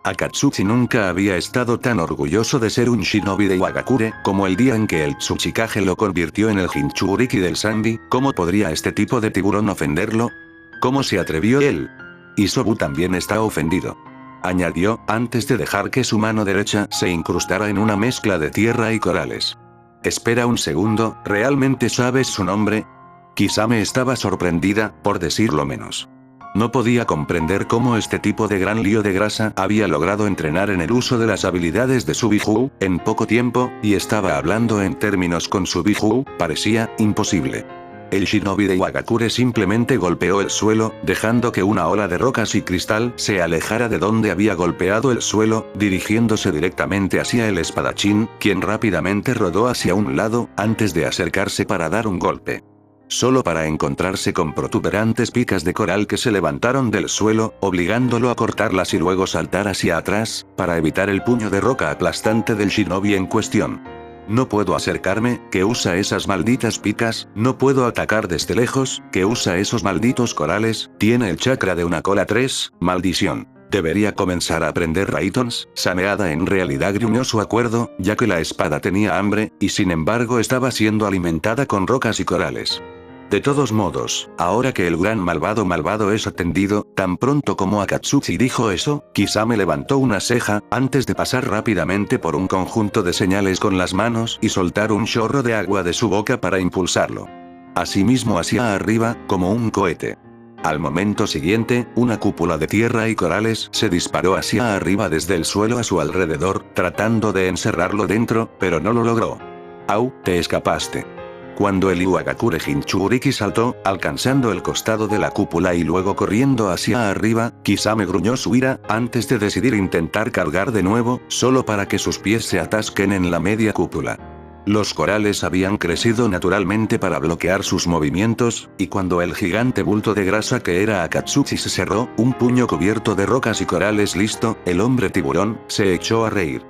Akatsuki nunca había estado tan orgulloso de ser un shinobi de Iwagakure, como el día en que el Tsuchikage lo convirtió en el Jinchuriki del Sanbi. ¿Cómo podría este tipo de tiburón ofenderlo? ¿Cómo se atrevió él? Isobu también está ofendido. Añadió, antes de dejar que su mano derecha se incrustara en una mezcla de tierra y corales. Espera un segundo, ¿realmente sabes su nombre? Kisame estaba sorprendida, por decirlo menos. No podía comprender cómo este tipo de gran lío de grasa había logrado entrenar en el uso de las habilidades de su Biju, en poco tiempo, y estaba hablando en términos con su Biju, parecía imposible. El shinobi de Iwagakure simplemente golpeó el suelo, dejando que una ola de rocas y cristal se alejara de donde había golpeado el suelo, dirigiéndose directamente hacia el espadachín, quien rápidamente rodó hacia un lado, antes de acercarse para dar un golpe. Solo para encontrarse con protuberantes picas de coral que se levantaron del suelo, obligándolo a cortarlas y luego saltar hacia atrás, para evitar el puño de roca aplastante del shinobi en cuestión. No puedo acercarme, que usa esas malditas picas, no puedo atacar desde lejos, que usa esos malditos corales, tiene el chakra de una cola 3, maldición. Debería comenzar a aprender Raitons. Sameada en realidad gruñó su acuerdo, ya que la espada tenía hambre, y sin embargo estaba siendo alimentada con rocas y corales. De todos modos, ahora que el gran malvado es atendido, tan pronto como Akatsuki dijo eso, Kisame levantó una ceja, antes de pasar rápidamente por un conjunto de señales con las manos y soltar un chorro de agua de su boca para impulsarlo. Asimismo hacia arriba, como un cohete. Al momento siguiente, una cúpula de tierra y corales se disparó hacia arriba desde el suelo a su alrededor, tratando de encerrarlo dentro, pero no lo logró. ¡Au! Te escapaste. Cuando el Iwagakure Jinchuriki saltó, alcanzando el costado de la cúpula y luego corriendo hacia arriba, Kisame gruñó su ira, antes de decidir intentar cargar de nuevo, solo para que sus pies se atasquen en la media cúpula. Los corales habían crecido naturalmente para bloquear sus movimientos, y cuando el gigante bulto de grasa que era Akatsuki se cerró, un puño cubierto de rocas y corales listo, el hombre tiburón se echó a reír.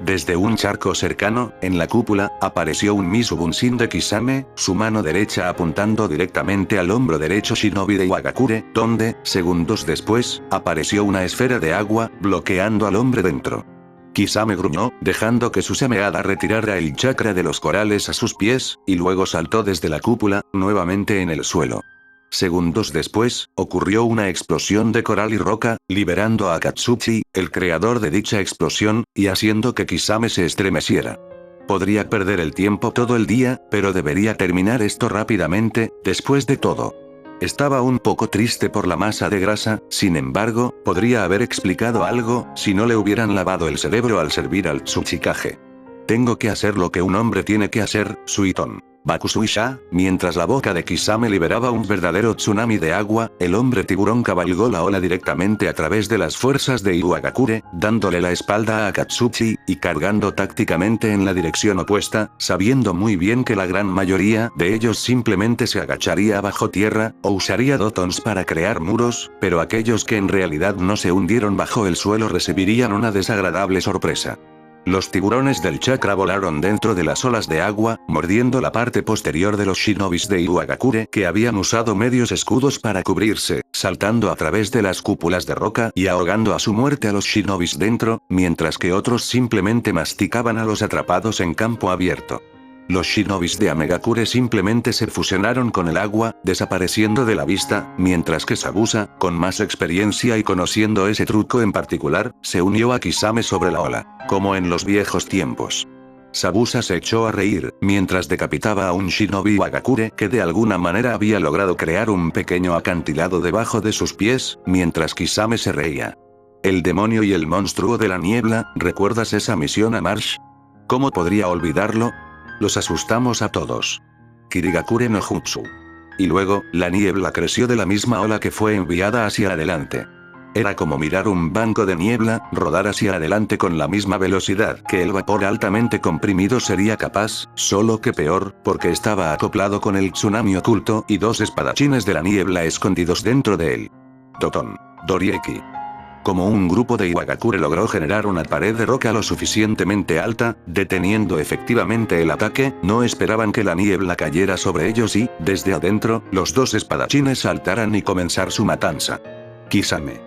Desde un charco cercano, en la cúpula, apareció un Misubunshin de Kisame, su mano derecha apuntando directamente al hombro derecho shinobi de Iwagakure, donde, segundos después, apareció una esfera de agua, bloqueando al hombre dentro. Kisame gruñó, dejando que su sameada retirara el chakra de los corales a sus pies, y luego saltó desde la cúpula, nuevamente en el suelo. Segundos después, ocurrió una explosión de coral y roca, liberando a Akatsuki, el creador de dicha explosión, y haciendo que Kisame se estremeciera. Podría perder el tiempo todo el día, pero debería terminar esto rápidamente, después de todo. Estaba un poco triste por la masa de grasa, sin embargo, podría haber explicado algo, si no le hubieran lavado el cerebro al servir al Tsuchikage. Tengo que hacer lo que un hombre tiene que hacer, Suiton. Bakusuisha, mientras la boca de Kisame liberaba un verdadero tsunami de agua, el hombre tiburón cabalgó la ola directamente a través de las fuerzas de Iwagakure, dándole la espalda a Akatsuchi, y cargando tácticamente en la dirección opuesta, sabiendo muy bien que la gran mayoría de ellos simplemente se agacharía bajo tierra, o usaría dotons para crear muros, pero aquellos que en realidad no se hundieron bajo el suelo recibirían una desagradable sorpresa. Los tiburones del chakra volaron dentro de las olas de agua, mordiendo la parte posterior de los shinobis de Iwagakure que habían usado medios escudos para cubrirse, saltando a través de las cúpulas de roca y ahogando a su muerte a los shinobis dentro, mientras que otros simplemente masticaban a los atrapados en campo abierto. Los shinobis de Amegakure simplemente se fusionaron con el agua, desapareciendo de la vista, mientras que Sabusa, con más experiencia y conociendo ese truco en particular, se unió a Kisame sobre la ola, como en los viejos tiempos. Sabusa se echó a reír, mientras decapitaba a un shinobi Iwagakure que de alguna manera había logrado crear un pequeño acantilado debajo de sus pies, mientras Kisame se reía. El demonio y el monstruo de la niebla, ¿recuerdas esa misión a Marsh? ¿Cómo podría olvidarlo? Los asustamos a todos. Kirigakure no Jutsu. Y luego, la niebla creció de la misma ola que fue enviada hacia adelante. Era como mirar un banco de niebla, rodar hacia adelante con la misma velocidad que el vapor altamente comprimido sería capaz, solo que peor, porque estaba acoplado con el tsunami oculto y dos espadachines de la niebla escondidos dentro de él. Doton. Dorieki. Como un grupo de Iwagakure logró generar una pared de roca lo suficientemente alta, deteniendo efectivamente el ataque, no esperaban que la niebla cayera sobre ellos y, desde adentro, los dos espadachines saltaran y comenzar su matanza. Kisame.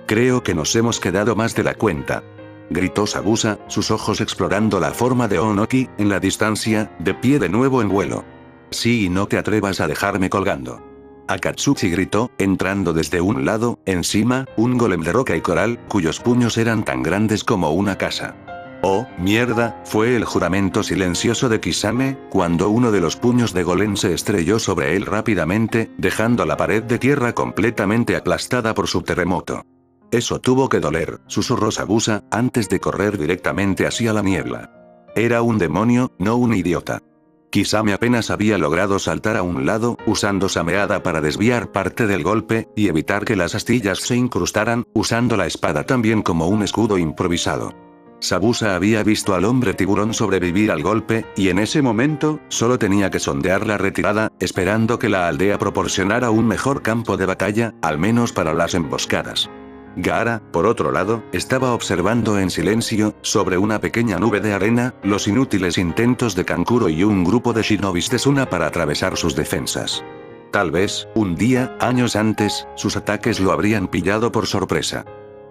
Creo que nos hemos quedado más de la cuenta. Gritó Sabusa, sus ojos explorando la forma de Onoki, en la distancia, de pie de nuevo en vuelo. Sí, y no te atrevas a dejarme colgando. Akatsuchi gritó, entrando desde un lado, encima, un golem de roca y coral, cuyos puños eran tan grandes como una casa. Oh, mierda, fue el juramento silencioso de Kisame, cuando uno de los puños de golem se estrelló sobre él rápidamente, dejando la pared de tierra completamente aplastada por su terremoto. Eso tuvo que doler, susurró Sabusa, antes de correr directamente hacia la niebla. Era un demonio, no un idiota. Kisame apenas había logrado saltar a un lado, usando Sameada para desviar parte del golpe, y evitar que las astillas se incrustaran, usando la espada también como un escudo improvisado. Sabusa había visto al hombre tiburón sobrevivir al golpe, y en ese momento, solo tenía que sondear la retirada, esperando que la aldea proporcionara un mejor campo de batalla, al menos para las emboscadas. Gaara, por otro lado, estaba observando en silencio, sobre una pequeña nube de arena, los inútiles intentos de Kankuro y un grupo de shinobis de Suna para atravesar sus defensas. Tal vez, un día, años antes, sus ataques lo habrían pillado por sorpresa.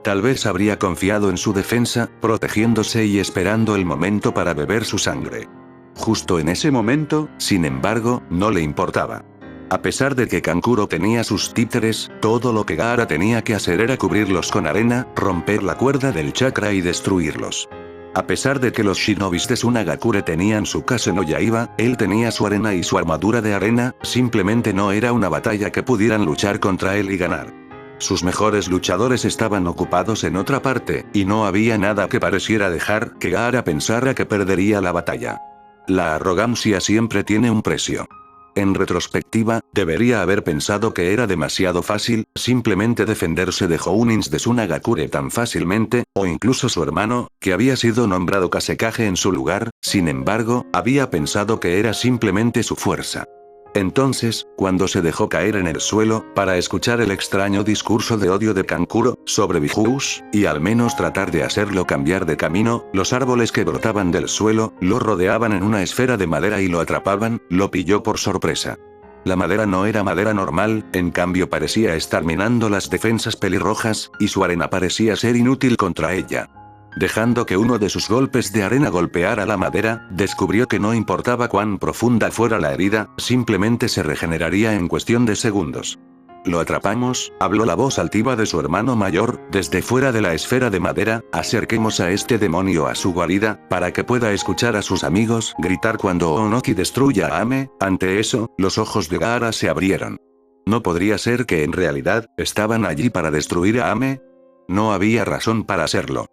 Tal vez habría confiado en su defensa, protegiéndose y esperando el momento para beber su sangre. Justo en ese momento, sin embargo, no le importaba. A pesar de que Kankuro tenía sus títeres, todo lo que Gaara tenía que hacer era cubrirlos con arena, romper la cuerda del chakra y destruirlos. A pesar de que los shinobis de Tsunagakure tenían su Kase no Yaiba, él tenía su arena y su armadura de arena, simplemente no era una batalla que pudieran luchar contra él y ganar. Sus mejores luchadores estaban ocupados en otra parte, y no había nada que pareciera dejar que Gaara pensara que perdería la batalla. La arrogancia siempre tiene un precio. En retrospectiva, debería haber pensado que era demasiado fácil, simplemente defenderse de Jounins de Tsunagakure tan fácilmente, o incluso su hermano, que había sido nombrado Kasekage en su lugar, sin embargo, había pensado que era simplemente su fuerza. Entonces, cuando se dejó caer en el suelo, para escuchar el extraño discurso de odio de Kankuro, sobre Bijoush, y al menos tratar de hacerlo cambiar de camino, los árboles que brotaban del suelo, lo rodeaban en una esfera de madera y lo atrapaban, lo pilló por sorpresa. La madera no era madera normal, en cambio parecía estar minando las defensas pelirrojas, y su arena parecía ser inútil contra ella. Dejando que uno de sus golpes de arena golpeara la madera, descubrió que no importaba cuán profunda fuera la herida, simplemente se regeneraría en cuestión de segundos. «Lo atrapamos», habló la voz altiva de su hermano mayor, desde fuera de la esfera de madera, «acerquemos a este demonio a su guarida, para que pueda escuchar a sus amigos gritar cuando Onoki destruya a Ame». Ante eso, los ojos de Gaara se abrieron. ¿No podría ser que en realidad, estaban allí para destruir a Ame? No había razón para hacerlo.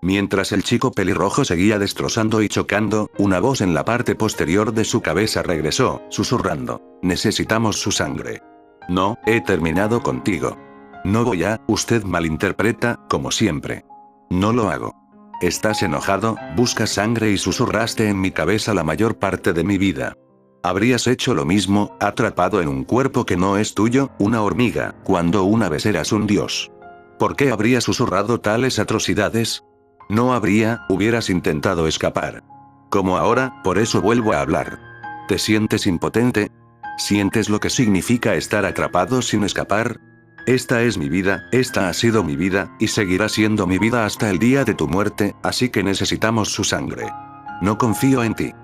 Mientras el chico pelirrojo seguía destrozando y chocando, una voz en la parte posterior de su cabeza regresó, susurrando. Necesitamos su sangre. No, he terminado contigo. No voy a, usted malinterpreta, como siempre. No lo hago. Estás enojado, buscas sangre y susurraste en mi cabeza la mayor parte de mi vida. Habrías hecho lo mismo, atrapado en un cuerpo que no es tuyo, una hormiga, cuando una vez eras un dios. ¿Por qué habrías susurrado tales atrocidades? No hubieras intentado escapar. Como ahora, por eso vuelvo a hablar. ¿Te sientes impotente? ¿Sientes lo que significa estar atrapado sin escapar? Esta es mi vida, esta ha sido mi vida, y seguirá siendo mi vida hasta el día de tu muerte, así que necesitamos su sangre. No confío en ti.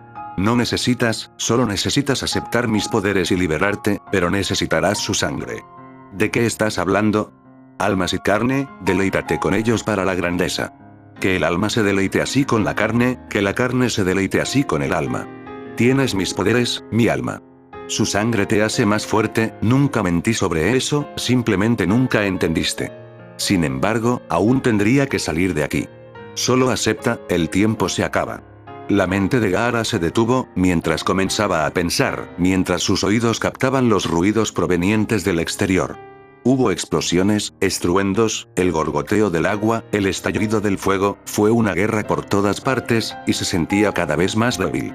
No necesitas, solo necesitas aceptar mis poderes y liberarte, pero necesitarás su sangre. ¿De qué estás hablando? Almas y carne, deleítate con ellos para la grandeza. Que el alma se deleite así con la carne, que la carne se deleite así con el alma. Tienes mis poderes, mi alma. Su sangre te hace más fuerte, nunca mentí sobre eso, simplemente nunca entendiste. Sin embargo, aún tendría que salir de aquí. Solo acepta, el tiempo se acaba. La mente de Gaara se detuvo, mientras comenzaba a pensar, mientras sus oídos captaban los ruidos provenientes del exterior. Hubo explosiones, estruendos, el gorgoteo del agua, el estallido del fuego, fue una guerra por todas partes, y se sentía cada vez más débil.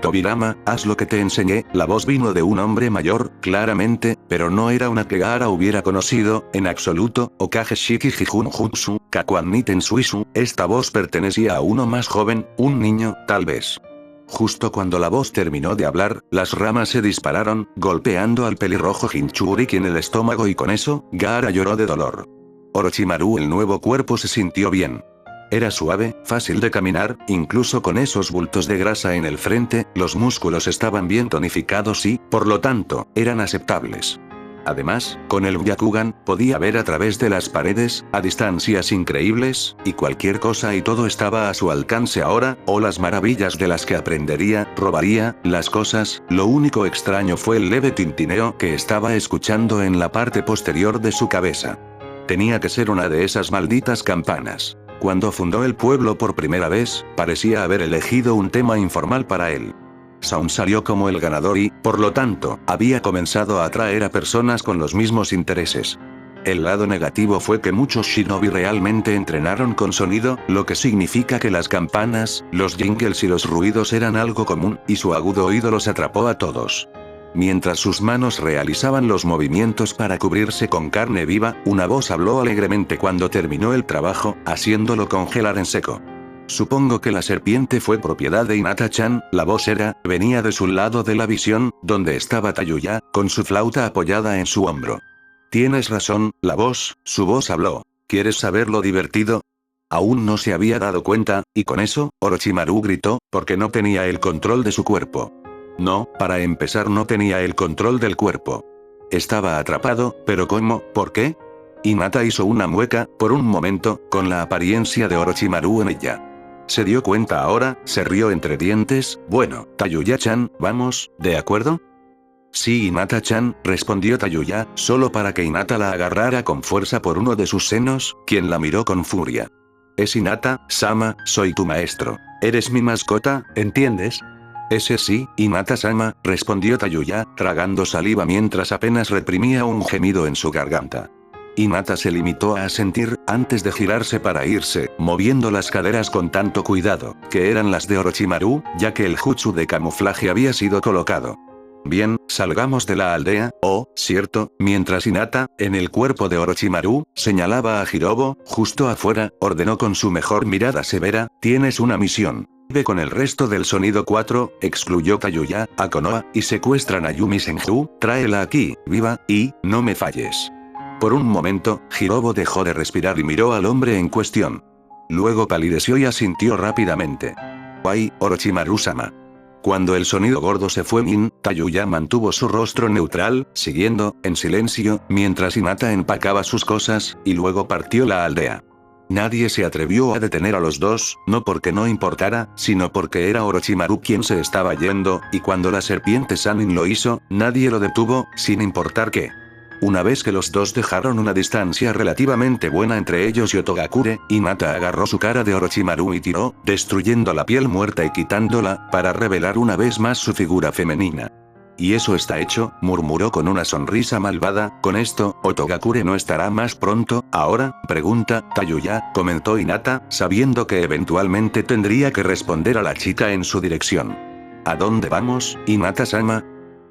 Tobirama, haz lo que te enseñé, la voz vino de un hombre mayor, claramente, pero no era una que Gaara hubiera conocido, en absoluto, Okage Shiki Jijun Jutsu, Kakuan ni Tensuisu, esta voz pertenecía a uno más joven, un niño, tal vez. Justo cuando la voz terminó de hablar, las ramas se dispararon, golpeando al pelirrojo Jinchuriki en el estómago y con eso, Gaara lloró de dolor. Orochimaru el nuevo cuerpo se sintió bien. Era suave, fácil de caminar, incluso con esos bultos de grasa en el frente, los músculos estaban bien tonificados y, por lo tanto, eran aceptables. Además, con el Byakugan, podía ver a través de las paredes, a distancias increíbles, y cualquier cosa y todo estaba a su alcance ahora, o las maravillas de las que aprendería, robaría, las cosas, lo único extraño fue el leve tintineo que estaba escuchando en la parte posterior de su cabeza. Tenía que ser una de esas malditas campanas. Cuando fundó el pueblo por primera vez, parecía haber elegido un tema informal para él. Sound salió como el ganador y, por lo tanto, había comenzado a atraer a personas con los mismos intereses. El lado negativo fue que muchos shinobi realmente entrenaron con sonido, lo que significa que las campanas, los jingles y los ruidos eran algo común, y su agudo oído los atrapó a todos. Mientras sus manos realizaban los movimientos para cubrirse con carne viva, una voz habló alegremente cuando terminó el trabajo, haciéndolo congelar en seco. Supongo que la serpiente fue propiedad de Hinata-chan, la voz venía de su lado de la visión, donde estaba Tayuya, con su flauta apoyada en su hombro. Tienes razón, su voz habló. ¿Quieres saber lo divertido? Aún no se había dado cuenta, y con eso, Orochimaru gritó, porque no tenía el control de su cuerpo. No, para empezar no tenía el control del cuerpo. Estaba atrapado, pero ¿cómo? ¿Por qué? Hinata hizo una mueca, por un momento, con la apariencia de Orochimaru en ella. Se dio cuenta ahora, se rió entre dientes, bueno, Tayuya-chan, vamos, ¿de acuerdo? Sí, Hinata-chan, respondió Tayuya, solo para que Hinata la agarrara con fuerza por uno de sus senos, quien la miró con furia. Es Hinata-sama, soy tu maestro. Eres mi mascota, ¿entiendes? Ese sí, Hinata-sama, respondió Tayuya, tragando saliva mientras apenas reprimía un gemido en su garganta. Hinata se limitó a asentir, antes de girarse para irse, moviendo las caderas con tanto cuidado, que eran las de Orochimaru, ya que el jutsu de camuflaje había sido colocado. Bien, salgamos de la aldea, cierto, mientras Hinata, en el cuerpo de Orochimaru, señalaba a Hirobo, justo afuera, ordenó con su mejor mirada severa, tienes una misión. Ve con el resto del sonido 4, excluyó Tayuya, a Konoha, y secuestran a Yumi Senju, tráela aquí, viva, y, no me falles. Por un momento, Hirobo dejó de respirar y miró al hombre en cuestión. Luego palideció y asintió rápidamente. Ay, Orochimaru-sama. Cuando el sonido gordo se fue Tayuya mantuvo su rostro neutral, siguiendo, en silencio, mientras Hinata empacaba sus cosas, y luego partió la aldea. Nadie se atrevió a detener a los dos, no porque no importara, sino porque era Orochimaru quien se estaba yendo, y cuando la serpiente Sannin lo hizo, nadie lo detuvo, sin importar qué. Una vez que los dos dejaron una distancia relativamente buena entre ellos y Otogakure, Hinata agarró su cara de Orochimaru y tiró, destruyendo la piel muerta y quitándola, para revelar una vez más su figura femenina. Y eso está hecho, murmuró con una sonrisa malvada. Con esto, Otogakure no estará más pronto, ahora, pregunta, Tayuya, comentó Hinata, sabiendo que eventualmente tendría que responder a la chica en su dirección. ¿A dónde vamos, Hinata-sama?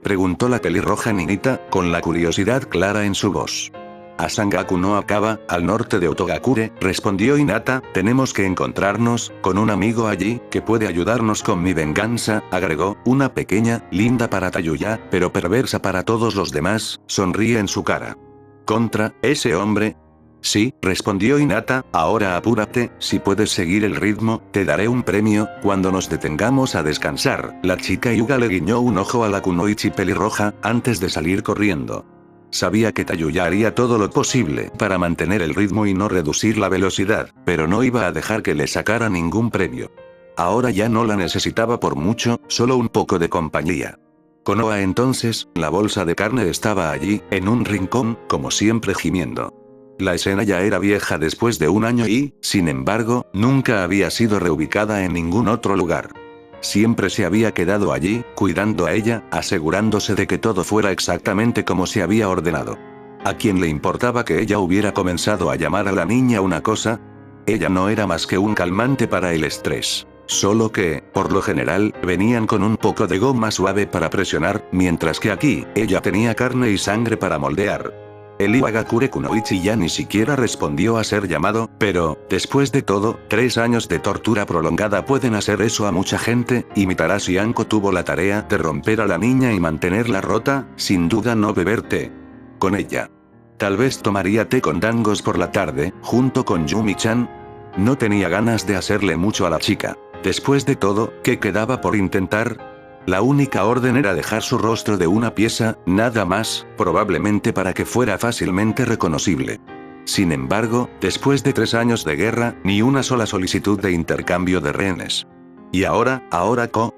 Preguntó la pelirroja Ninita, con la curiosidad clara en su voz. A Sangaku no Akaba, al norte de Otogakure, respondió Hinata, tenemos que encontrarnos, con un amigo allí, que puede ayudarnos con mi venganza, agregó, una pequeña, linda para Tayuya, pero perversa para todos los demás, sonríe en su cara. ¿Contra ese hombre? Sí, respondió Hinata, ahora apúrate, si puedes seguir el ritmo, te daré un premio, cuando nos detengamos a descansar. La chica Hyuga le guiñó un ojo a la kunoichi pelirroja, antes de salir corriendo. Sabía que Tayuya haría todo lo posible para mantener el ritmo y no reducir la velocidad, pero no iba a dejar que le sacara ningún premio. Ahora ya no la necesitaba por mucho, solo un poco de compañía. Konoha entonces, la bolsa de carne estaba allí, en un rincón, como siempre gimiendo. La escena ya era vieja después de un año y, sin embargo, nunca había sido reubicada en ningún otro lugar. Siempre se había quedado allí, cuidando a ella, asegurándose de que todo fuera exactamente como se había ordenado. ¿A quién le importaba que ella hubiera comenzado a llamar a la niña una cosa? Ella no era más que un calmante para el estrés. Solo que, por lo general, venían con un poco de goma suave para presionar, mientras que aquí, ella tenía carne y sangre para moldear. El Iwagakure Kunoichi ya ni siquiera respondió a ser llamado, pero, después de todo, 3 años de tortura prolongada pueden hacer eso a mucha gente, y Mitarashi Anko tuvo la tarea de romper a la niña y mantenerla rota, sin duda no beber té con ella. Tal vez tomaría té con dangos por la tarde, junto con Yumi-chan. No tenía ganas de hacerle mucho a la chica. Después de todo, ¿qué quedaba por intentar? La única orden era dejar su rostro de una pieza, nada más, probablemente para que fuera fácilmente reconocible. Sin embargo, después de 3 años de guerra, ni una sola solicitud de intercambio de rehenes. Y ahora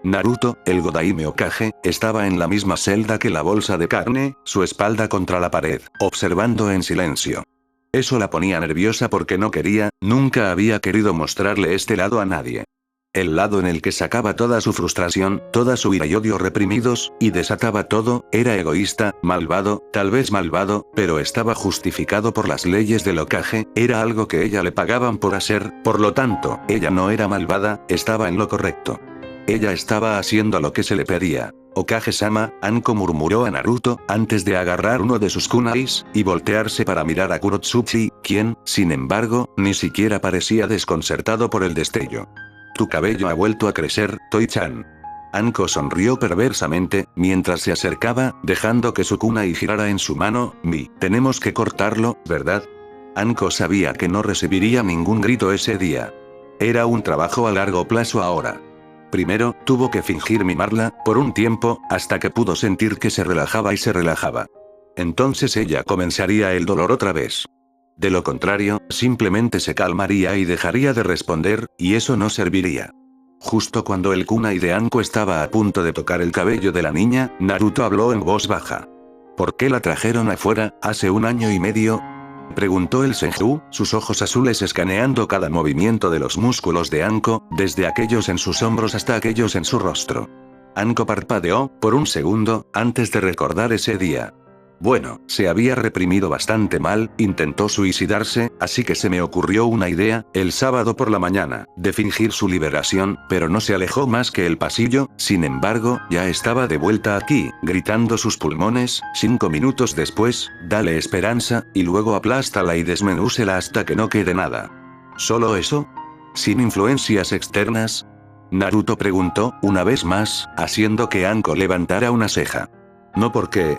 Naruto, el Godaime Hokage, estaba en la misma celda que la bolsa de carne, su espalda contra la pared, observando en silencio. Eso la ponía nerviosa porque nunca había querido mostrarle este lado a nadie. El lado en el que sacaba toda su frustración, toda su ira y odio reprimidos, y desataba todo, era egoísta, malvado, tal vez malvado, pero estaba justificado por las leyes del Hokage, era algo que ella le pagaban por hacer, por lo tanto, ella no era malvada, estaba en lo correcto. Ella estaba haciendo lo que se le pedía. Hokage-sama, Anko murmuró a Naruto, antes de agarrar uno de sus kunais, y voltearse para mirar a Kurotsuchi, quien, sin embargo, ni siquiera parecía desconcertado por el destello. Tu cabello ha vuelto a crecer, Toi-chan. Anko sonrió perversamente, mientras se acercaba, dejando que su kunai girara en su mano. Tenemos que cortarlo, ¿verdad? Anko sabía que no recibiría ningún grito ese día. Era un trabajo a largo plazo ahora. Primero, tuvo que fingir mimarla, por un tiempo, hasta que pudo sentir que se relajaba y se relajaba. Entonces ella comenzaría el dolor otra vez. De lo contrario, simplemente se calmaría y dejaría de responder, y eso no serviría. Justo cuando el kunai de Anko estaba a punto de tocar el cabello de la niña, Naruto habló en voz baja. ¿Por qué la trajeron afuera, hace 1 año y medio? Preguntó el Senju, sus ojos azules escaneando cada movimiento de los músculos de Anko, desde aquellos en sus hombros hasta aquellos en su rostro. Anko parpadeó, por un segundo, antes de recordar ese día. Bueno, se había reprimido bastante mal, intentó suicidarse, así que se me ocurrió una idea, el sábado por la mañana, de fingir su liberación, pero no se alejó más que el pasillo, sin embargo, ya estaba de vuelta aquí, gritando sus pulmones, 5 minutos después, dale esperanza, y luego aplástala y desmenúcela hasta que no quede nada. ¿Solo eso? ¿Sin influencias externas? Naruto preguntó, una vez más, haciendo que Anko levantara una ceja. No porque...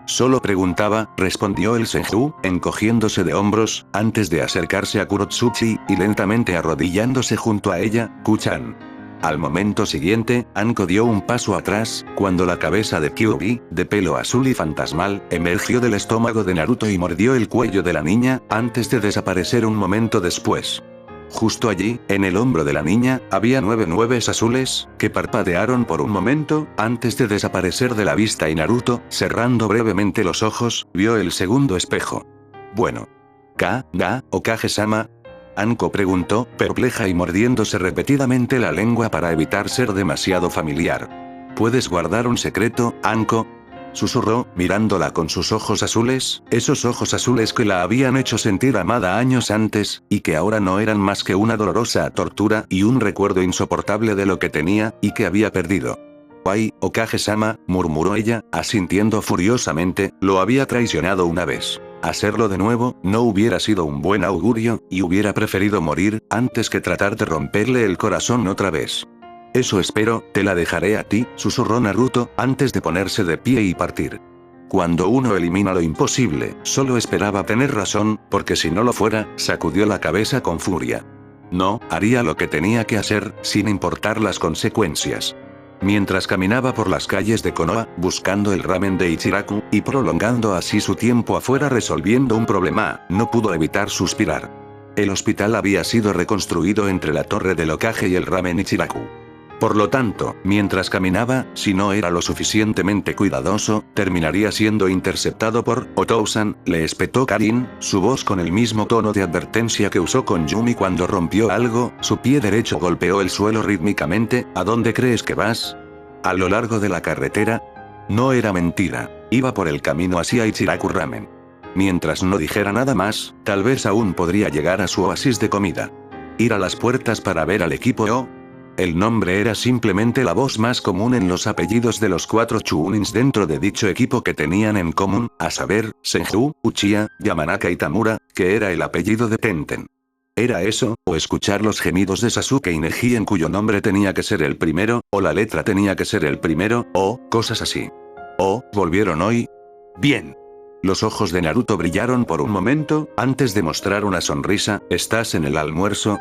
Solo preguntaba, respondió el Senju, encogiéndose de hombros, antes de acercarse a Kurotsuchi, y lentamente arrodillándose junto a ella, Kuchan. Al momento siguiente, Anko dio un paso atrás, cuando la cabeza de Kyuubi, de pelo azul y fantasmal, emergió del estómago de Naruto y mordió el cuello de la niña, antes de desaparecer un momento después. Justo allí, en el hombro de la niña, había 9 azules, que parpadearon por un momento, antes de desaparecer de la vista y Naruto, cerrando brevemente los ojos, vio el segundo espejo. Bueno. Okage-sama. Anko preguntó, perpleja y mordiéndose repetidamente la lengua para evitar ser demasiado familiar. ¿Puedes guardar un secreto, Anko? Susurró, mirándola con sus ojos azules, esos ojos azules que la habían hecho sentir amada años antes, y que ahora no eran más que una dolorosa tortura y un recuerdo insoportable de lo que tenía, y que había perdido. «Ay, Okage-sama», murmuró ella, asintiendo furiosamente, lo había traicionado una vez. Hacerlo de nuevo, no hubiera sido un buen augurio, y hubiera preferido morir, antes que tratar de romperle el corazón otra vez. Eso espero, te la dejaré a ti, susurró Naruto, antes de ponerse de pie y partir. Cuando uno elimina lo imposible, solo esperaba tener razón, porque si no lo fuera, sacudió la cabeza con furia. No, haría lo que tenía que hacer, sin importar las consecuencias. Mientras caminaba por las calles de Konoha, buscando el ramen de Ichiraku, y prolongando así su tiempo afuera resolviendo un problema, no pudo evitar suspirar. El hospital había sido reconstruido entre la torre del Hokage y el ramen Ichiraku. Por lo tanto, mientras caminaba, si no era lo suficientemente cuidadoso, terminaría siendo interceptado por Otousan, le espetó Karin, su voz con el mismo tono de advertencia que usó con Yumi cuando rompió algo, su pie derecho golpeó el suelo rítmicamente. ¿A dónde crees que vas? ¿A lo largo de la carretera? No era mentira, iba por el camino hacia Ichiraku Ramen. Mientras no dijera nada más, tal vez aún podría llegar a su oasis de comida. Ir a las puertas para ver al equipo O. El nombre era simplemente la voz más común en los apellidos de los 4 Chunins dentro de dicho equipo que tenían en común, a saber, Senju, Uchiha, Yamanaka y Tamura, que era el apellido de Tenten. ¿Era eso, o escuchar los gemidos de Sasuke y Neji en cuyo nombre tenía que ser el primero, o la letra tenía que ser el primero, o cosas así? ¿O volvieron hoy? Bien. Los ojos de Naruto brillaron por un momento, antes de mostrar una sonrisa. ¿Estás en el almuerzo?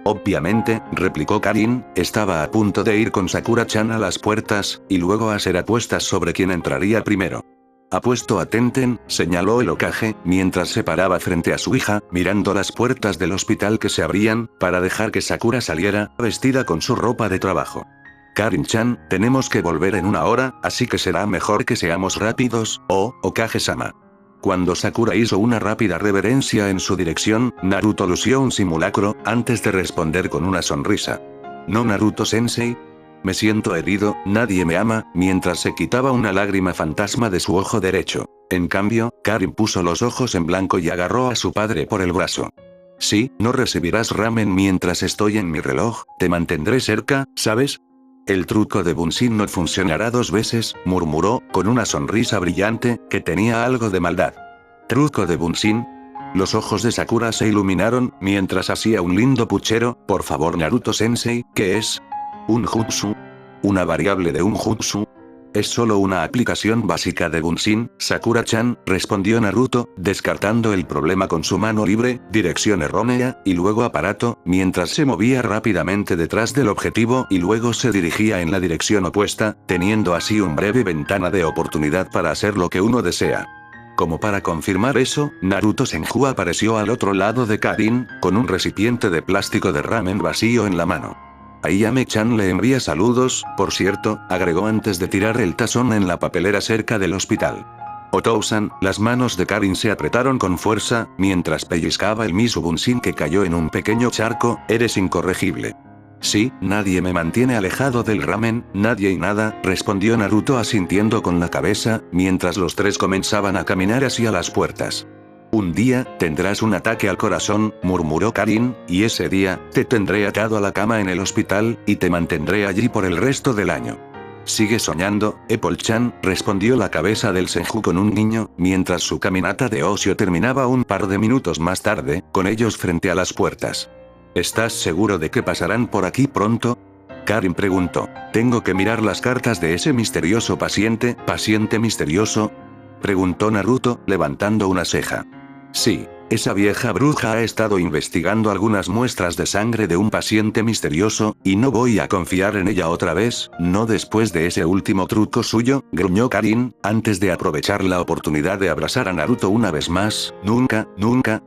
Obviamente, replicó Karin, estaba a punto de ir con Sakura-chan a las puertas, y luego a hacer apuestas sobre quién entraría primero. Apuesto a Tenten, señaló el Hokage, mientras se paraba frente a su hija, mirando las puertas del hospital que se abrían, para dejar que Sakura saliera, vestida con su ropa de trabajo. Karin-chan, tenemos que volver en 1 hora, así que será mejor que seamos rápidos, Hokage-sama. Cuando Sakura hizo una rápida reverencia en su dirección, Naruto lució un simulacro, antes de responder con una sonrisa. ¿No, Naruto-sensei? Me siento herido, nadie me ama, mientras se quitaba una lágrima fantasma de su ojo derecho. En cambio, Karin puso los ojos en blanco y agarró a su padre por el brazo. Sí, no recibirás ramen mientras estoy en mi reloj, te mantendré cerca, ¿sabes? El truco de Bunshin no funcionará 2 veces, murmuró, con una sonrisa brillante, que tenía algo de maldad. ¿Truco de Bunshin? Los ojos de Sakura se iluminaron, mientras hacía un lindo puchero. Por favor, Naruto-sensei, ¿qué es? ¿Un jutsu? ¿Una variable de un jutsu? Es solo una aplicación básica de Bunshin, Sakura-chan, respondió Naruto, descartando el problema con su mano libre, dirección errónea, y luego aparato, mientras se movía rápidamente detrás del objetivo y luego se dirigía en la dirección opuesta, teniendo así una breve ventana de oportunidad para hacer lo que uno desea. Como para confirmar eso, Naruto Senju apareció al otro lado de Karin, con un recipiente de plástico de ramen vacío en la mano. Ayame-chan le envía saludos, por cierto, agregó antes de tirar el tazón en la papelera cerca del hospital. Otousan, las manos de Karin se apretaron con fuerza, mientras pellizcaba el Misu Bunshin que cayó en un pequeño charco. Eres incorregible. Sí, nadie me mantiene alejado del ramen, nadie y nada, respondió Naruto asintiendo con la cabeza, mientras los 3 comenzaban a caminar hacia las puertas. Un día, tendrás un ataque al corazón, murmuró Karin, y ese día, te tendré atado a la cama en el hospital, y te mantendré allí por el resto del año. Sigue soñando, Apple-chan, respondió la cabeza del Senju con un guiño, mientras su caminata de ocio terminaba un par de minutos más tarde, con ellos frente a las puertas. ¿Estás seguro de que pasarán por aquí pronto? Karin preguntó. ¿Tengo que mirar las cartas de ese misterioso paciente misterioso? Preguntó Naruto, levantando una ceja. Sí, esa vieja bruja ha estado investigando algunas muestras de sangre de un paciente misterioso, y no voy a confiar en ella otra vez, no después de ese último truco suyo, gruñó Karin, antes de aprovechar la oportunidad de abrazar a Naruto una vez más. Nunca,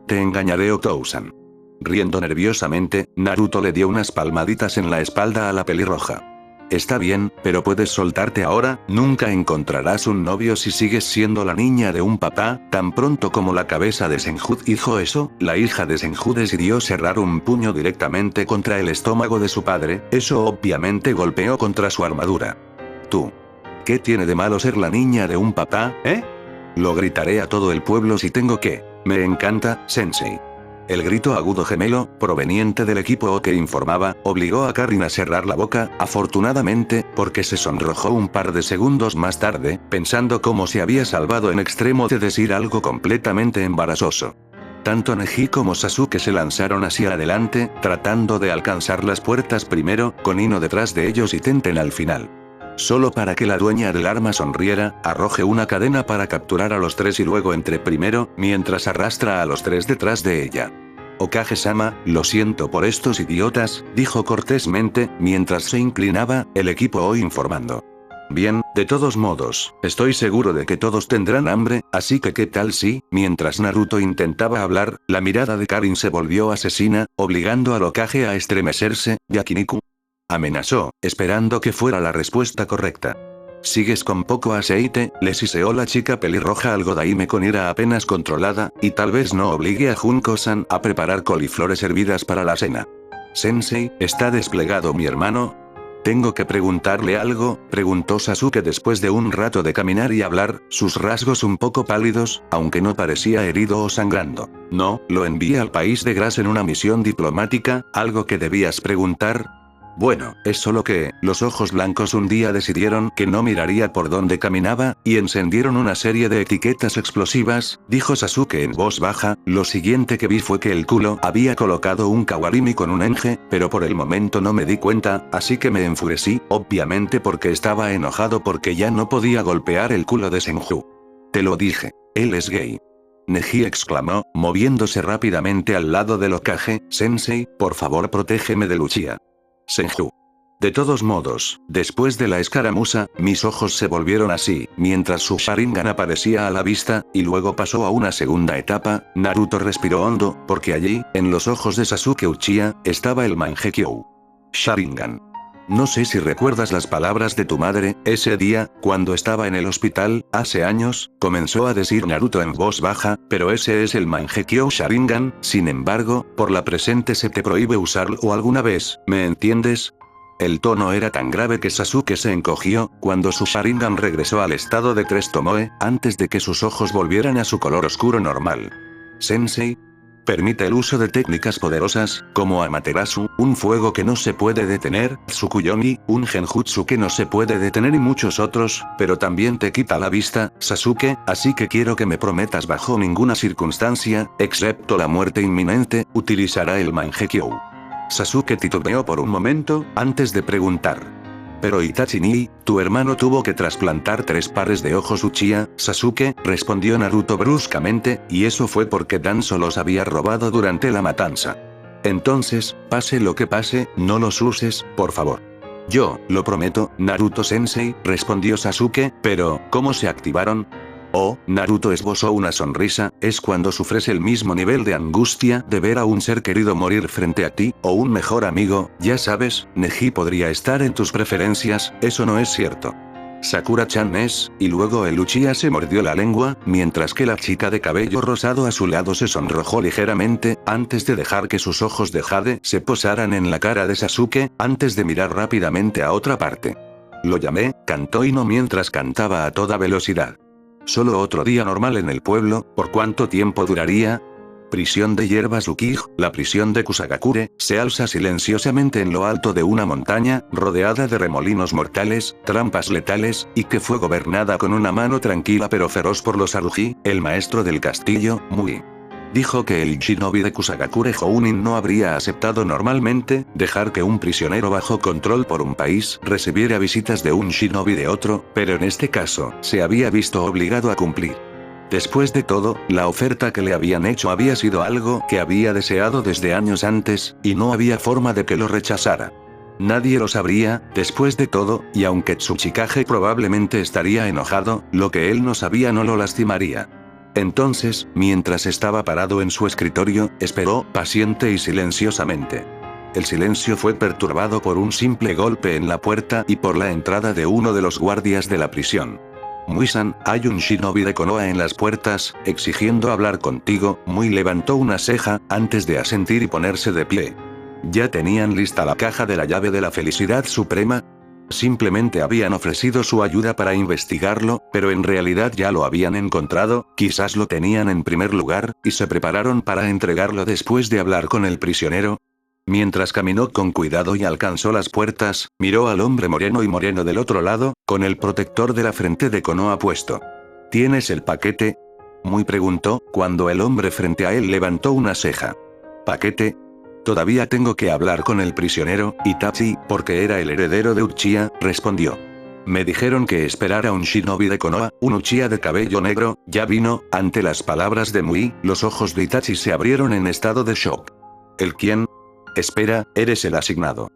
te engañaré, Otousan. Riendo nerviosamente, Naruto le dio unas palmaditas en la espalda a la pelirroja. Está bien, pero puedes soltarte ahora, nunca encontrarás un novio si sigues siendo la niña de un papá. Tan pronto como la cabeza de Senju dijo eso, la hija de Senju decidió cerrar un puño directamente contra el estómago de su padre, eso obviamente golpeó contra su armadura. Tú. ¿Qué tiene de malo ser la niña de un papá, eh? Lo gritaré a todo el pueblo si tengo que. Me encanta, sensei. El grito agudo gemelo, proveniente del equipo O que informaba, obligó a Karin a cerrar la boca, afortunadamente, porque se sonrojó un par de segundos más tarde, pensando cómo se había salvado en extremo de decir algo completamente embarazoso. Tanto Neji como Sasuke se lanzaron hacia adelante, tratando de alcanzar las puertas primero, con Ino detrás de ellos y Tenten al final. Solo para que la dueña del arma sonriera, arroje una cadena para capturar a los tres y luego entre primero, mientras arrastra a los tres detrás de ella. Okage-sama, lo siento por estos idiotas, dijo cortésmente, mientras se inclinaba, el equipo O informando. Bien, de todos modos, estoy seguro de que todos tendrán hambre, así que ¿qué tal si, mientras Naruto intentaba hablar, la mirada de Karin se volvió asesina, obligando al Hokage a estremecerse? Yakiniku amenazó, esperando que fuera la respuesta correcta. Sigues con poco aceite, le siseó la chica pelirroja al Godaime con ira apenas controlada, y tal vez no obligue a Junko-san a preparar coliflores hervidas para la cena. Sensei, ¿está desplegado mi hermano? ¿Tengo que preguntarle algo?, preguntó Sasuke después de un rato de caminar y hablar, sus rasgos un poco pálidos, aunque no parecía herido o sangrando. No, lo envié al país de Gras en una misión diplomática, ¿algo que debías preguntar? Bueno, es solo que, los ojos blancos un día decidieron que no miraría por donde caminaba, y encendieron una serie de etiquetas explosivas, dijo Sasuke en voz baja, lo siguiente que vi fue que el culo había colocado un kawarimi con un enge, pero por el momento no me di cuenta, así que me enfurecí, obviamente porque estaba enojado porque ya no podía golpear el culo de Senju. Te lo dije, él es gay. Neji exclamó, moviéndose rápidamente al lado del Hokage, Sensei, por favor protégeme de Uchiha. Senju. De todos modos, después de la escaramuza, mis ojos se volvieron así, mientras su Sharingan aparecía a la vista, y luego pasó a una segunda etapa. Naruto respiró hondo, porque allí, en los ojos de Sasuke Uchiha, estaba el Mangekyou. Sharingan. No sé si recuerdas las palabras de tu madre, ese día, cuando estaba en el hospital, hace años, comenzó a decir Naruto en voz baja, pero ese es el Mangekyou Sharingan, sin embargo, por la presente se te prohíbe usarlo alguna vez, ¿me entiendes? El tono era tan grave que Sasuke se encogió, cuando su Sharingan regresó al estado de 3 Tomoe, antes de que sus ojos volvieran a su color oscuro normal. Sensei. Permite el uso de técnicas poderosas, como Amaterasu, un fuego que no se puede detener, Tsukuyomi, un genjutsu que no se puede detener y muchos otros, pero también te quita la vista, Sasuke, así que quiero que me prometas bajo ninguna circunstancia, excepto la muerte inminente, utilizará el Mangekyou. Sasuke titubeó por un momento, antes de preguntar. Pero Itachi, tu hermano tuvo que trasplantar 3 pares de ojos Uchiha, Sasuke, respondió Naruto bruscamente, y eso fue porque Danzo los había robado durante la matanza. Entonces, pase lo que pase, no los uses, por favor. Yo, lo prometo, Naruto-sensei, respondió Sasuke, pero, ¿cómo se activaron? Oh, Naruto esbozó una sonrisa, es cuando sufres el mismo nivel de angustia de ver a un ser querido morir frente a ti, o un mejor amigo, ya sabes, Neji podría estar en tus preferencias, eso no es cierto. Sakura-chan es, y luego el Uchiha se mordió la lengua, mientras que la chica de cabello rosado a su lado se sonrojó ligeramente, antes de dejar que sus ojos de jade se posaran en la cara de Sasuke, antes de mirar rápidamente a otra parte. Lo llamé, cantó Ino mientras cantaba a toda velocidad. Solo otro día normal en el pueblo, ¿por cuánto tiempo duraría? Prisión de hierbas Ukij, la prisión de Kusagakure, se alza silenciosamente en lo alto de una montaña, rodeada de remolinos mortales, trampas letales, y que fue gobernada con una mano tranquila pero feroz por los Haruhi, el maestro del castillo, Mui. Dijo que el shinobi de Kusagakure Jounin no habría aceptado normalmente, dejar que un prisionero bajo control por un país recibiera visitas de un shinobi de otro, pero en este caso, se había visto obligado a cumplir. Después de todo, la oferta que le habían hecho había sido algo que había deseado desde años antes, y no había forma de que lo rechazara. Nadie lo sabría, después de todo, y aunque Tsuchikage probablemente estaría enojado, lo que él no sabía no lo lastimaría. Entonces, mientras estaba parado en su escritorio, esperó, paciente y silenciosamente. El silencio fue perturbado por un simple golpe en la puerta y por la entrada de uno de los guardias de la prisión. Mui-san, hay un shinobi de Konoha en las puertas, exigiendo hablar contigo. Mui levantó una ceja, antes de asentir y ponerse de pie. ¿Ya tenían lista la caja de la llave de la felicidad suprema? Simplemente habían ofrecido su ayuda para investigarlo, pero en realidad ya lo habían encontrado, quizás lo tenían en primer lugar, y se prepararon para entregarlo después de hablar con el prisionero. Mientras caminó con cuidado y alcanzó las puertas, miró al hombre moreno y moreno del otro lado, con el protector de la frente de Konoha puesto. ¿Tienes el paquete? Mui preguntó, cuando el hombre frente a él levantó una ceja. ¿Paquete? Todavía tengo que hablar con el prisionero, Itachi, porque era el heredero de Uchiha, respondió. Me dijeron que esperara un shinobi de Konoha, un Uchiha de cabello negro, ya vino. Ante las palabras de Mui, los ojos de Itachi se abrieron en estado de shock. ¿El quién? Espera, eres el asignado.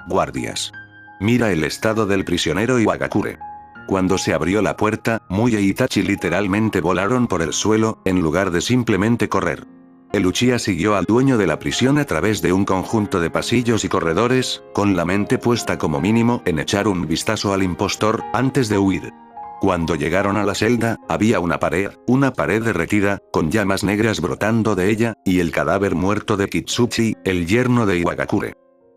Guardias. Mira el estado del prisionero Iwagakure. Cuando se abrió la puerta, Mui e Itachi literalmente volaron por el suelo, en lugar de simplemente correr. El Uchiha siguió al dueño de la prisión a través de un conjunto de pasillos y corredores, con la mente puesta como mínimo en echar un vistazo al impostor, antes de huir. Cuando llegaron a la celda, había una pared derretida, con llamas negras brotando de ella, y el cadáver muerto de Kitsuchi, el yerno de Iwagakure.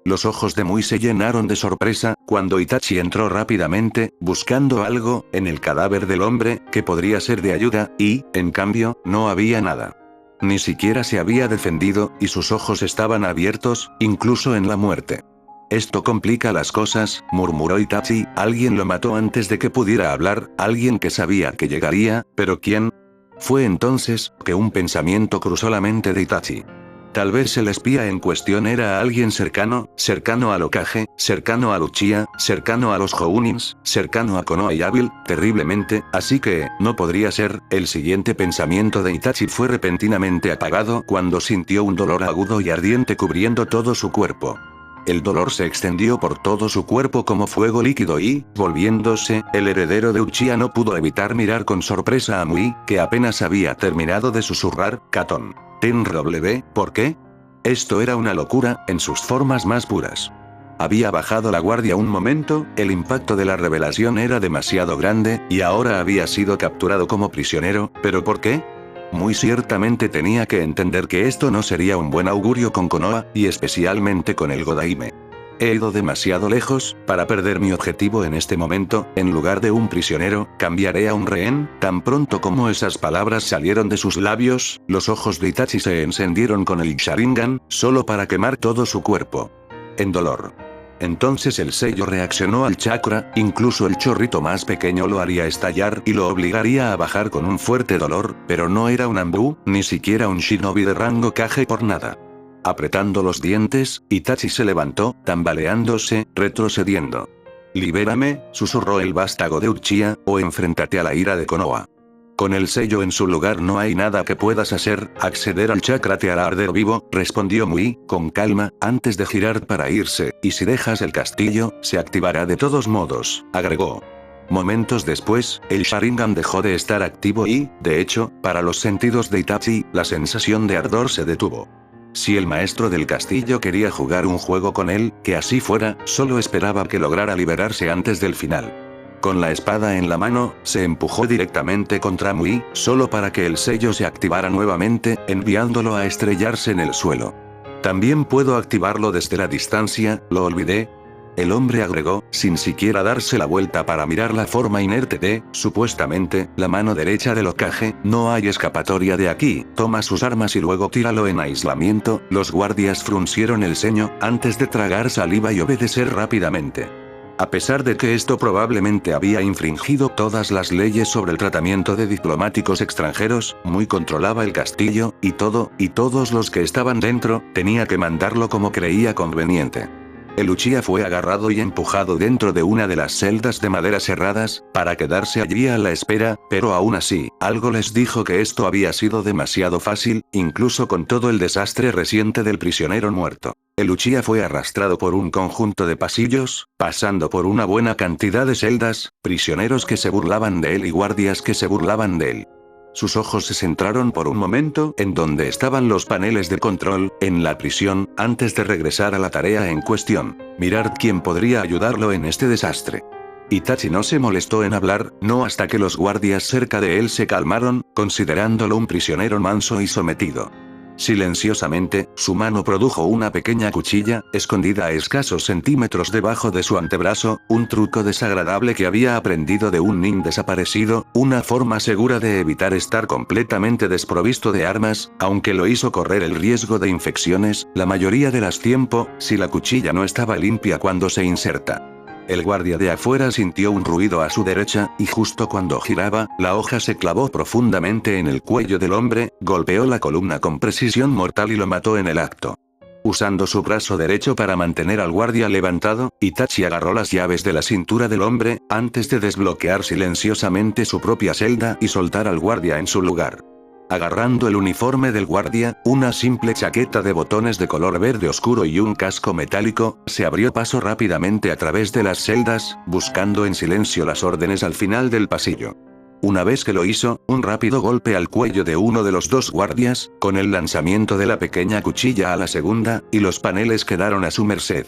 Los ojos de Mui se llenaron de sorpresa, cuando Itachi entró rápidamente, buscando algo, en el cadáver del hombre, que podría ser de ayuda, y, en cambio, no había nada. Ni siquiera se había defendido, y sus ojos estaban abiertos, incluso en la muerte. Esto complica las cosas, murmuró Itachi, alguien lo mató antes de que pudiera hablar, alguien que sabía que llegaría, pero ¿quién? Fue entonces, que un pensamiento cruzó la mente de Itachi. Tal vez el espía en cuestión era alguien cercano al Hokage, cercano al Uchiha, cercano a los Jounins, cercano a Konoha y hábil, terriblemente, así que, no podría ser. El siguiente pensamiento de Itachi fue repentinamente apagado cuando sintió un dolor agudo y ardiente cubriendo todo su cuerpo. El dolor se extendió por todo su cuerpo como fuego líquido y, volviéndose, el heredero de Uchiha no pudo evitar mirar con sorpresa a Mui, que apenas había terminado de susurrar, Katon. ¿Ten-W? ¿Por qué? Esto era una locura, en sus formas más puras. Había bajado la guardia un momento, el impacto de la revelación era demasiado grande, y ahora había sido capturado como prisionero, ¿pero por qué? Muy ciertamente tenía que entender que esto no sería un buen augurio con Konoha, y especialmente con el Godaime. He ido demasiado lejos, para perder mi objetivo en este momento. En lugar de un prisionero, cambiaré a un rehén. Tan pronto como esas palabras salieron de sus labios, los ojos de Itachi se encendieron con el Sharingan, solo para quemar todo su cuerpo. En dolor. Entonces el sello reaccionó al chakra, incluso el chorrito más pequeño lo haría estallar y lo obligaría a bajar con un fuerte dolor, pero no era un Anbu, ni siquiera un shinobi de rango Kage por nada. Apretando los dientes, Itachi se levantó, tambaleándose, retrocediendo. «Libérame», susurró el vástago de Uchiha, «o enfréntate a la ira de Konoha. Con el sello en su lugar no hay nada que puedas hacer, acceder al chakra te hará arder vivo», respondió Mui, con calma, antes de girar para irse, «y si dejas el castillo, se activará de todos modos», agregó. Momentos después, el Sharingan dejó de estar activo y, de hecho, para los sentidos de Itachi, la sensación de ardor se detuvo. Si el maestro del castillo quería jugar un juego con él, que así fuera, solo esperaba que lograra liberarse antes del final. Con la espada en la mano, se empujó directamente contra Mui, solo para que el sello se activara nuevamente, enviándolo a estrellarse en el suelo. «También puedo activarlo desde la distancia, ¿lo olvidé?», el hombre agregó, sin siquiera darse la vuelta para mirar la forma inerte de, supuestamente, la mano derecha del Hokage. «No hay escapatoria de aquí, toma sus armas y luego tíralo en aislamiento». Los guardias fruncieron el ceño, antes de tragar saliva y obedecer rápidamente. A pesar de que esto probablemente había infringido todas las leyes sobre el tratamiento de diplomáticos extranjeros, Mui controlaba el castillo, y todos los que estaban dentro, tenía que mandarlo como creía conveniente. El Uchiha fue agarrado y empujado dentro de una de las celdas de madera cerradas, para quedarse allí a la espera, pero aún así, algo les dijo que esto había sido demasiado fácil, incluso con todo el desastre reciente del prisionero muerto. El Uchiha fue arrastrado por un conjunto de pasillos, pasando por una buena cantidad de celdas, prisioneros que se burlaban de él y guardias que se burlaban de él. Sus ojos se centraron por un momento en donde estaban los paneles de control, en la prisión, antes de regresar a la tarea en cuestión. Mirar quién podría ayudarlo en este desastre. Itachi no se molestó en hablar, no hasta que los guardias cerca de él se calmaron, considerándolo un prisionero manso y sometido. Silenciosamente, su mano produjo una pequeña cuchilla, escondida a escasos centímetros debajo de su antebrazo, un truco desagradable que había aprendido de un nin desaparecido, una forma segura de evitar estar completamente desprovisto de armas, aunque lo hizo correr el riesgo de infecciones, la mayoría de las tiempo, si la cuchilla no estaba limpia cuando se inserta. El guardia de afuera sintió un ruido a su derecha, y justo cuando giraba, la hoja se clavó profundamente en el cuello del hombre, golpeó la columna con precisión mortal y lo mató en el acto. Usando su brazo derecho para mantener al guardia levantado, Itachi agarró las llaves de la cintura del hombre, antes de desbloquear silenciosamente su propia celda y soltar al guardia en su lugar. Agarrando el uniforme del guardia, una simple chaqueta de botones de color verde oscuro y un casco metálico, se abrió paso rápidamente a través de las celdas, buscando en silencio las órdenes al final del pasillo. Una vez que lo hizo, un rápido golpe al cuello de uno de los dos guardias, con el lanzamiento de la pequeña cuchilla a la segunda, y los paneles quedaron a su merced.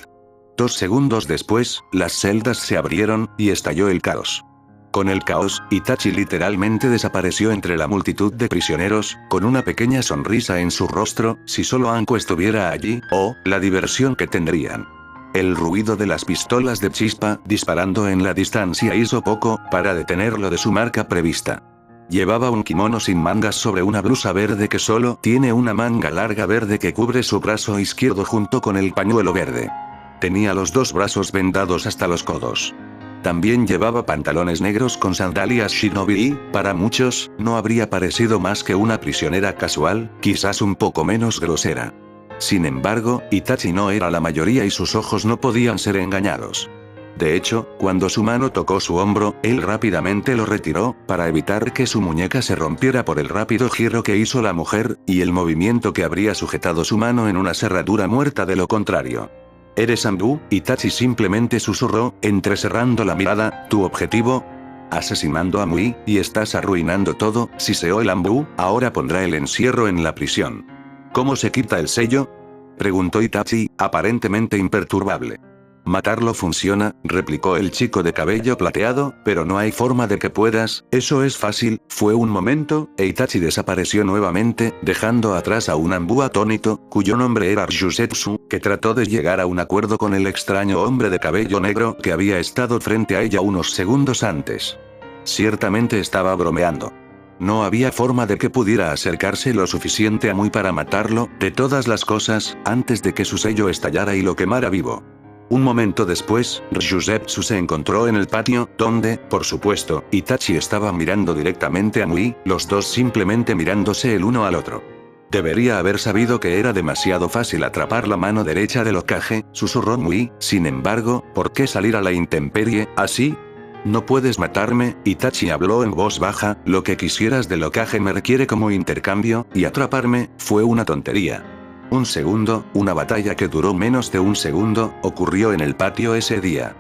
2 segundos después, las celdas se abrieron, y estalló el caos. Con el caos, Itachi literalmente desapareció entre la multitud de prisioneros, con una pequeña sonrisa en su rostro, si solo Anko estuviera allí, o, la diversión que tendrían. El ruido de las pistolas de chispa, disparando en la distancia hizo poco, para detenerlo de su marca prevista. Llevaba un kimono sin mangas sobre una blusa verde que solo tiene una manga larga verde que cubre su brazo izquierdo junto con el pañuelo verde. Tenía los dos brazos vendados hasta los codos. También llevaba pantalones negros con sandalias shinobi y, para muchos, no habría parecido más que una prisionera casual, quizás un poco menos grosera. Sin embargo, Itachi no era la mayoría y sus ojos no podían ser engañados. De hecho, cuando su mano tocó su hombro, él rápidamente lo retiró, para evitar que su muñeca se rompiera por el rápido giro que hizo la mujer, y el movimiento que habría sujetado su mano en una cerradura muerta de lo contrario. ¿Eres Anbu? Itachi simplemente susurró, entrecerrando la mirada, ¿tu objetivo? Asesinando a Mui, y estás arruinando todo, siseó el Anbu, ahora pondrá el encierro en la prisión. ¿Cómo se quita el sello? Preguntó Itachi, aparentemente imperturbable. Matarlo funciona, replicó el chico de cabello plateado, pero no hay forma de que puedas, eso es fácil. Fue un momento, e Itachi desapareció nuevamente, dejando atrás a un Anbu atónito, cuyo nombre era Ryusetsu, que trató de llegar a un acuerdo con el extraño hombre de cabello negro que había estado frente a ella unos segundos antes. Ciertamente estaba bromeando. No había forma de que pudiera acercarse lo suficiente a Mui para matarlo, de todas las cosas, antes de que su sello estallara y lo quemara vivo. Un momento después, Ryusetsu se encontró en el patio, donde, por supuesto, Itachi estaba mirando directamente a Mui, los dos simplemente mirándose el uno al otro. Debería haber sabido que era demasiado fácil atrapar la mano derecha del Hokage, susurró Mui, sin embargo, ¿por qué salir a la intemperie, así? No puedes matarme, Itachi habló en voz baja, lo que quisieras del Hokage me requiere como intercambio, y atraparme, fue una tontería. Un segundo, una batalla que duró menos de un segundo, ocurrió en el patio ese día.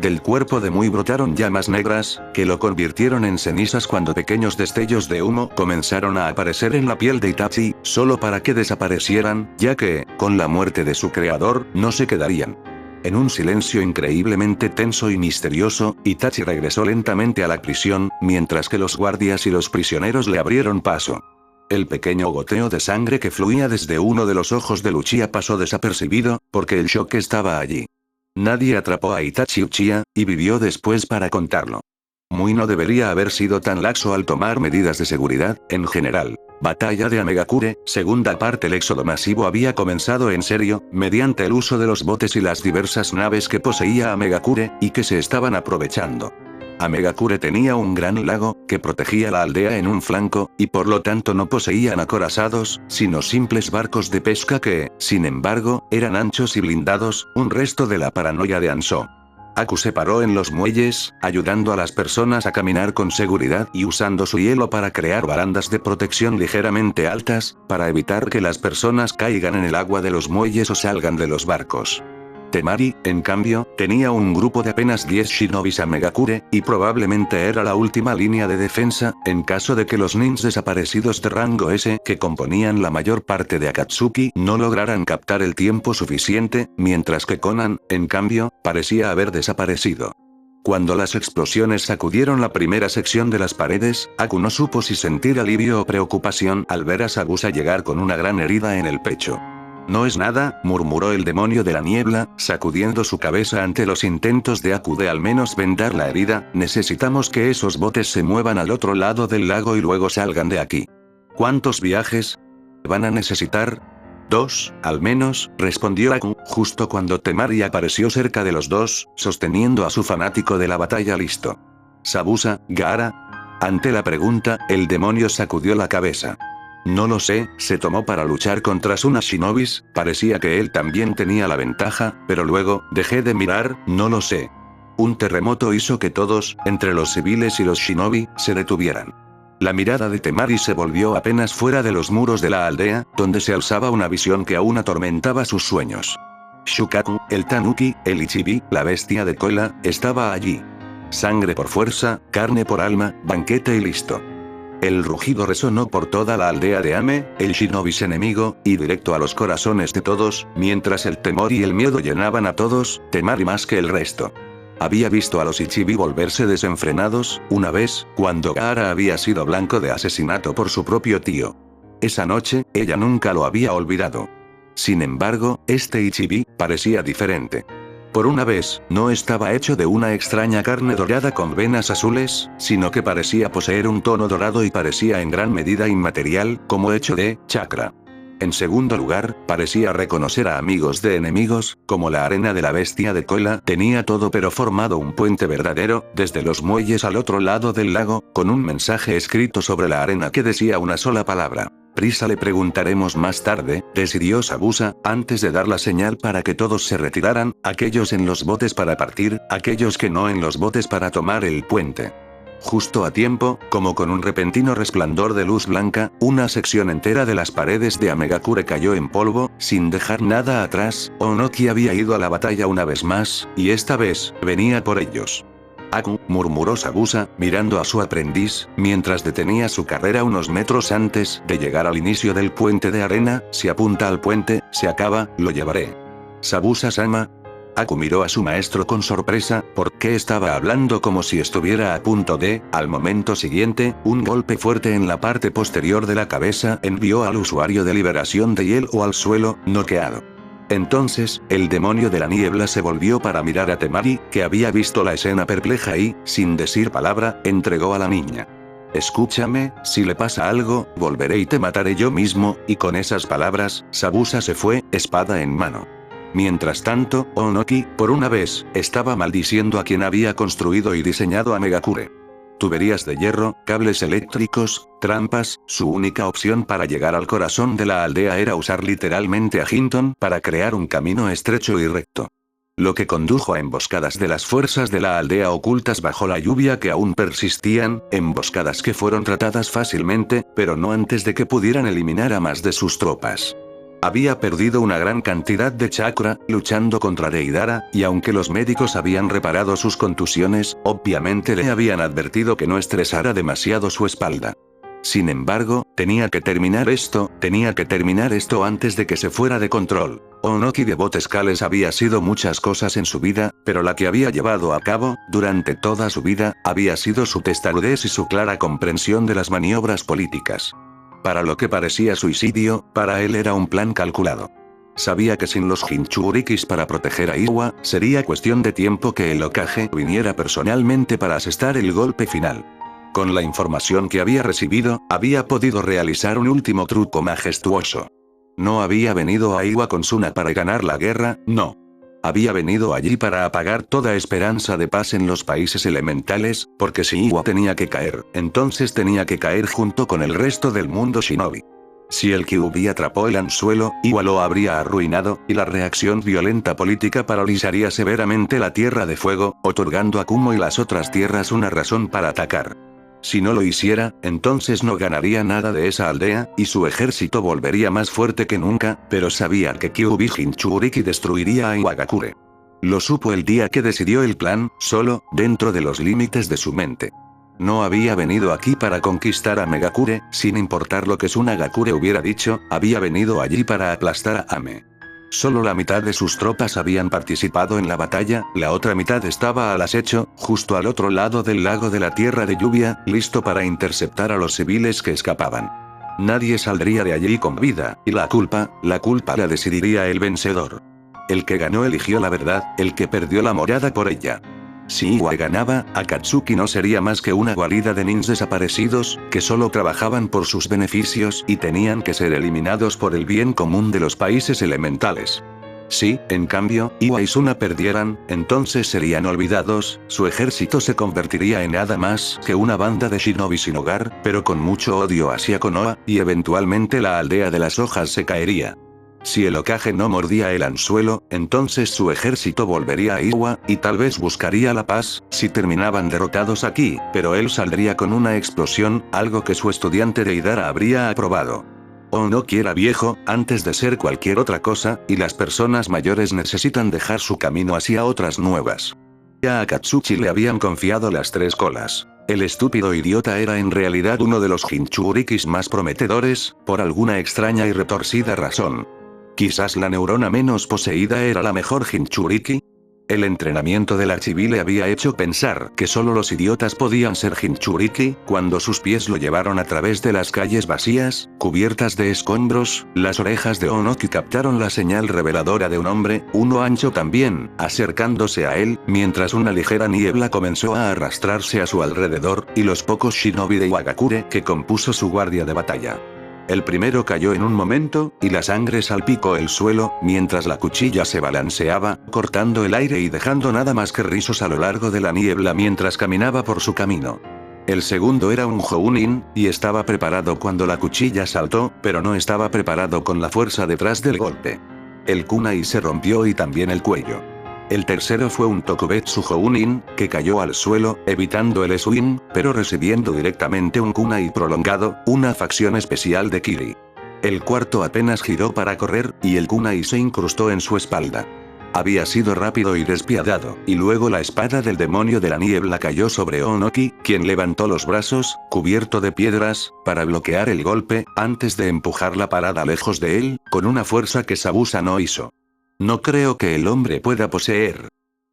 Del cuerpo de Mui brotaron llamas negras, que lo convirtieron en cenizas cuando pequeños destellos de humo comenzaron a aparecer en la piel de Itachi, solo para que desaparecieran, ya que, con la muerte de su creador, no se quedarían. En un silencio increíblemente tenso y misterioso, Itachi regresó lentamente a la prisión, mientras que los guardias y los prisioneros le abrieron paso. El pequeño goteo de sangre que fluía desde uno de los ojos de Uchiha pasó desapercibido, porque el shock estaba allí. Nadie atrapó a Itachi Uchiha, y vivió después para contarlo. Mui no debería haber sido tan laxo al tomar medidas de seguridad, en general. Batalla de Amegakure, segunda parte. El éxodo masivo había comenzado en serio, mediante el uso de los botes y las diversas naves que poseía Amegakure, y que se estaban aprovechando. Amegakure tenía un gran lago, que protegía la aldea en un flanco, y por lo tanto no poseían acorazados, sino simples barcos de pesca que, sin embargo, eran anchos y blindados, un resto de la paranoia de Ansho. Aku se paró en los muelles, ayudando a las personas a caminar con seguridad y usando su hielo para crear barandas de protección ligeramente altas, para evitar que las personas caigan en el agua de los muelles o salgan de los barcos. Temari, en cambio, tenía un grupo de apenas 10 shinobis a Megakure, y probablemente era la última línea de defensa, en caso de que los nins desaparecidos de rango S que componían la mayor parte de Akatsuki no lograran captar el tiempo suficiente, mientras que Conan, en cambio, parecía haber desaparecido. Cuando las explosiones sacudieron la primera sección de las paredes, Aku no supo si sentir alivio o preocupación al ver a Sabusa llegar con una gran herida en el pecho. No es nada, murmuró el demonio de la niebla, sacudiendo su cabeza ante los intentos de Aku de al menos vendar la herida. Necesitamos que esos botes se muevan al otro lado del lago y luego salgan de aquí. ¿Cuántos viajes van a necesitar? 2, al menos, respondió Aku, justo cuando Temari apareció cerca de los dos, sosteniendo a su fanático de la batalla listo. ¿Sabusa, Gaara? Ante la pregunta, el demonio sacudió la cabeza. No lo sé, se tomó para luchar contra Suna Shinobis, parecía que él también tenía la ventaja, pero luego, dejé de mirar, no lo sé. Un terremoto hizo que todos, entre los civiles y los shinobi, se detuvieran. La mirada de Temari se volvió apenas fuera de los muros de la aldea, donde se alzaba una visión que aún atormentaba sus sueños. Shukaku, el tanuki, el ichibi, la bestia de cola, estaba allí. Sangre por fuerza, carne por alma, banquete y listo. El rugido resonó por toda la aldea de Ame, el shinobis enemigo, y directo a los corazones de todos, mientras el temor y el miedo llenaban a todos, Temari más que el resto. Había visto a los Ichibi volverse desenfrenados, una vez, cuando Gaara había sido blanco de asesinato por su propio tío. Esa noche, ella nunca lo había olvidado. Sin embargo, este Ichibi, parecía diferente. Por una vez, no estaba hecho de una extraña carne dorada con venas azules, sino que parecía poseer un tono dorado y parecía en gran medida inmaterial, como hecho de chakra. En segundo lugar, parecía reconocer a amigos de enemigos, como la arena de la bestia de cola, tenía todo pero formado un puente verdadero, desde los muelles al otro lado del lago, con un mensaje escrito sobre la arena que decía una sola palabra. Prisa le preguntaremos más tarde, decidió Sabusa, antes de dar la señal para que todos se retiraran, aquellos en los botes para partir, aquellos que no en los botes para tomar el puente. Justo a tiempo, como con un repentino resplandor de luz blanca, una sección entera de las paredes de Amegakure cayó en polvo, sin dejar nada atrás. Onoki había ido a la batalla una vez más, y esta vez, venía por ellos. Aku, murmuró Sabusa, mirando a su aprendiz, mientras detenía su carrera unos metros antes de llegar al inicio del puente de arena. Si apunta al puente, se acaba, lo llevaré. Sabusa-sama. Aku miró a su maestro con sorpresa, porque estaba hablando como si estuviera a punto de, al momento siguiente, un golpe fuerte en la parte posterior de la cabeza envió al usuario de liberación de hielo al suelo, noqueado. Entonces, el demonio de la niebla se volvió para mirar a Temari, que había visto la escena perpleja y, sin decir palabra, entregó a la niña. Escúchame, si le pasa algo, volveré y te mataré yo mismo, y con esas palabras, Sabusa se fue, espada en mano. Mientras tanto, Onoki, por una vez, estaba maldiciendo a quien había construido y diseñado a Megakure. Tuberías de hierro, cables eléctricos, trampas, su única opción para llegar al corazón de la aldea era usar literalmente a Hinton para crear un camino estrecho y recto. Lo que condujo a emboscadas de las fuerzas de la aldea ocultas bajo la lluvia que aún persistían, emboscadas que fueron tratadas fácilmente, pero no antes de que pudieran eliminar a más de sus tropas. Había perdido una gran cantidad de chakra, luchando contra Deidara, y aunque los médicos habían reparado sus contusiones, obviamente le habían advertido que no estresara demasiado su espalda. Sin embargo, tenía que terminar esto antes de que se fuera de control. Onoki de Botescales había sido muchas cosas en su vida, pero la que había llevado a cabo, durante toda su vida, había sido su testarudez y su clara comprensión de las maniobras políticas. Para lo que parecía suicidio, para él era un plan calculado. Sabía que sin los Jinchurikis para proteger a Iwa, sería cuestión de tiempo que el Hokage viniera personalmente para asestar el golpe final. Con la información que había recibido, había podido realizar un último truco majestuoso. No había venido a Iwa con Suna para ganar la guerra, no. Había venido allí para apagar toda esperanza de paz en los países elementales, porque si Iwa tenía que caer, entonces tenía que caer junto con el resto del mundo shinobi. Si el Kyuubi atrapó el anzuelo, Iwa lo habría arruinado, y la reacción violenta política paralizaría severamente la Tierra de Fuego, otorgando a Kumo y las otras tierras una razón para atacar. Si no lo hiciera, entonces no ganaría nada de esa aldea, y su ejército volvería más fuerte que nunca, pero sabía que Kyuubi Jinchuriki destruiría a Iwagakure. Lo supo el día que decidió el plan, solo, dentro de los límites de su mente. No había venido aquí para conquistar a Megakure, sin importar lo que Tsunagakure hubiera dicho, había venido allí para aplastar a Ame. Solo la mitad de sus tropas habían participado en la batalla, la otra mitad estaba al acecho, justo al otro lado del lago de la Tierra de Lluvia, listo para interceptar a los civiles que escapaban. Nadie saldría de allí con vida, y la culpa la decidiría el vencedor. El que ganó eligió la verdad, el que perdió la morada por ella. Si Iwa ganaba, Akatsuki no sería más que una guarida de nins desaparecidos, que solo trabajaban por sus beneficios y tenían que ser eliminados por el bien común de los países elementales. Si, en cambio, Iwa y Suna perdieran, entonces serían olvidados, su ejército se convertiría en nada más que una banda de shinobi sin hogar, pero con mucho odio hacia Konoha, y eventualmente la aldea de las hojas se caería. Si el Hokage no mordía el anzuelo, entonces su ejército volvería a Iwa, y tal vez buscaría la paz, si terminaban derrotados aquí, pero él saldría con una explosión, algo que su estudiante de Idara habría aprobado. Onoki era viejo, antes de ser cualquier otra cosa, y las personas mayores necesitan dejar su camino hacia otras nuevas. A Akatsuki le habían confiado las 3 colas. El estúpido idiota era en realidad uno de los Jinchurikis más prometedores, por alguna extraña y retorcida razón. Quizás la neurona menos poseída era la mejor Jinchuriki. El entrenamiento del Archiví le había hecho pensar que solo los idiotas podían ser Jinchuriki, cuando sus pies lo llevaron a través de las calles vacías, cubiertas de escombros, las orejas de Onoki captaron la señal reveladora de un hombre, uno ancho también, acercándose a él, mientras una ligera niebla comenzó a arrastrarse a su alrededor, y los pocos shinobi de Iwagakure que compuso su guardia de batalla. El primero cayó en un momento, y la sangre salpicó el suelo, mientras la cuchilla se balanceaba, cortando el aire y dejando nada más que rizos a lo largo de la niebla mientras caminaba por su camino. El segundo era un Jounin, y estaba preparado cuando la cuchilla saltó, pero no estaba preparado con la fuerza detrás del golpe. El kunai se rompió y también el cuello. El tercero fue un Tokubetsu Jounin, que cayó al suelo, evitando el swing, pero recibiendo directamente un kunai prolongado, una facción especial de Kiri. El cuarto apenas giró para correr, y el kunai se incrustó en su espalda. Había sido rápido y despiadado, y luego la espada del demonio de la niebla cayó sobre Onoki, quien levantó los brazos, cubierto de piedras, para bloquear el golpe, antes de empujar la parada lejos de él, con una fuerza que Sabusa no hizo. No creo que el hombre pueda poseer.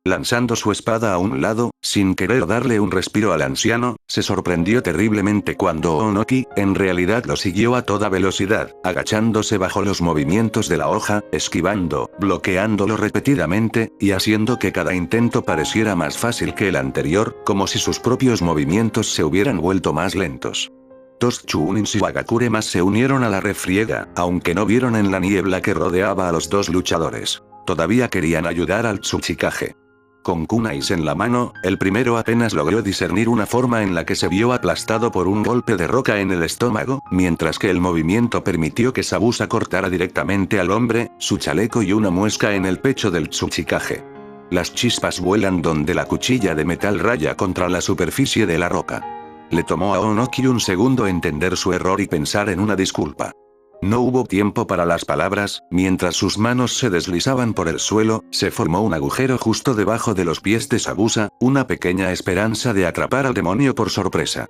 Lanzando su espada a un lado, sin querer darle un respiro al anciano, se sorprendió terriblemente cuando Onoki, en realidad lo siguió a toda velocidad, agachándose bajo los movimientos de la hoja, esquivando, bloqueándolo repetidamente, y haciendo que cada intento pareciera más fácil que el anterior, como si sus propios movimientos se hubieran vuelto más lentos. 2 Chunins y Iwagakure más se unieron a la refriega, aunque no vieron en la niebla que rodeaba a los 2 luchadores. Todavía querían ayudar al Tsuchikage. Con kunais en la mano, el primero apenas logró discernir una forma en la que se vio aplastado por un golpe de roca en el estómago, mientras que el movimiento permitió que Sabusa cortara directamente al hombre, su chaleco y una muesca en el pecho del Tsuchikage. Las chispas vuelan donde la cuchilla de metal raya contra la superficie de la roca. Le tomó a Onoki un segundo entender su error y pensar en una disculpa. No hubo tiempo para las palabras, mientras sus manos se deslizaban por el suelo, se formó un agujero justo debajo de los pies de Sabusa, una pequeña esperanza de atrapar al demonio por sorpresa.